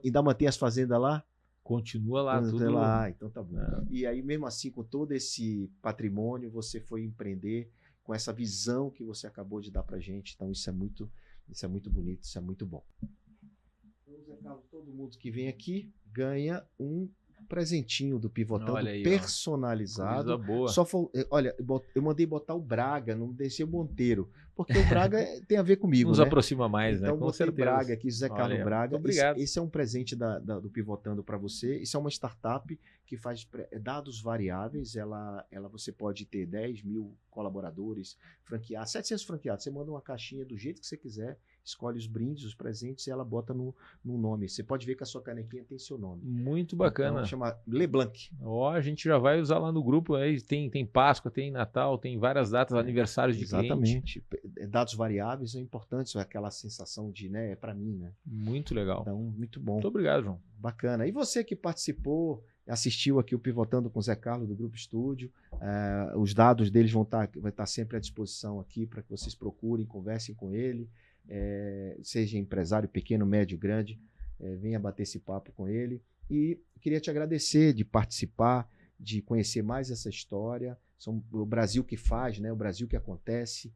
ainda mantém as fazendas lá? Continua lá, tudo lá, então tá bom. E aí, mesmo assim, com todo esse patrimônio, você foi empreender com essa visão que você acabou de dar pra gente. Então, isso é muito bonito, isso é muito bom. Todo mundo que vem aqui ganha um presentinho do Pivotando aí, personalizado. Boa. Olha, eu mandei botar o Braga, não deixei o Monteiro, porque o Braga tem a ver comigo. Nos né? aproxima mais, então, né? Com botei certeza. Braga aqui, José Carlos Braga. Obrigado. Esse é um presente do Pivotando para você. Isso é uma startup que faz dados variáveis. Você pode ter 10 mil colaboradores, franqueados, 700 franqueados. Você manda uma caixinha do jeito que você quiser, escolhe os brindes, os presentes e ela bota no nome. Você pode ver que a sua canequinha tem seu nome. Muito bacana. Então, chama Leblanc. A gente já vai usar lá no grupo. Aí tem Páscoa, tem Natal, tem várias datas, aniversários de cliente. Exatamente. Dados variáveis são importantes, aquela sensação de, né, é para mim, né? Muito legal. Então, muito bom. Muito obrigado, João. Bacana. E você que participou, assistiu aqui o Pivotando com o Zé Carlos do Grupo Estúdio, os dados deles vai estar sempre à disposição aqui para que vocês procurem, conversem com ele, seja empresário pequeno, médio, grande, venha bater esse papo com ele. E queria te agradecer de participar, de conhecer mais essa história. São o Brasil que faz, né? O Brasil que acontece.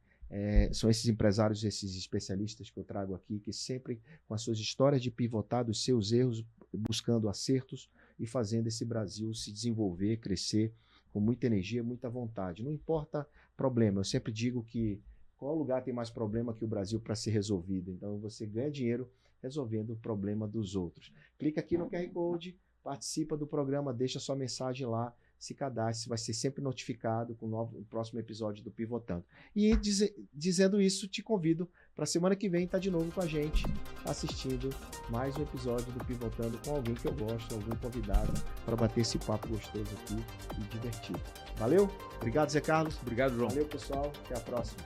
São esses empresários, esses especialistas que eu trago aqui, que sempre com as suas histórias de pivotar dos seus erros, buscando acertos e fazendo esse Brasil se desenvolver, crescer com muita energia, muita vontade. Não importa problema, eu sempre digo que qual lugar tem mais problema que o Brasil para ser resolvido? Então você ganha dinheiro resolvendo o problema dos outros. Clica aqui no QR Code, participa do programa, deixa sua mensagem lá, se cadastre, vai ser sempre notificado com o próximo episódio do Pivotando. E dizendo isso, te convido para a semana que vem estar de novo com a gente, assistindo mais um episódio do Pivotando com alguém que eu gosto, algum convidado, para bater esse papo gostoso aqui e divertido. Valeu? Obrigado, Zé Carlos. Obrigado, João. Valeu, pessoal. Até a próxima.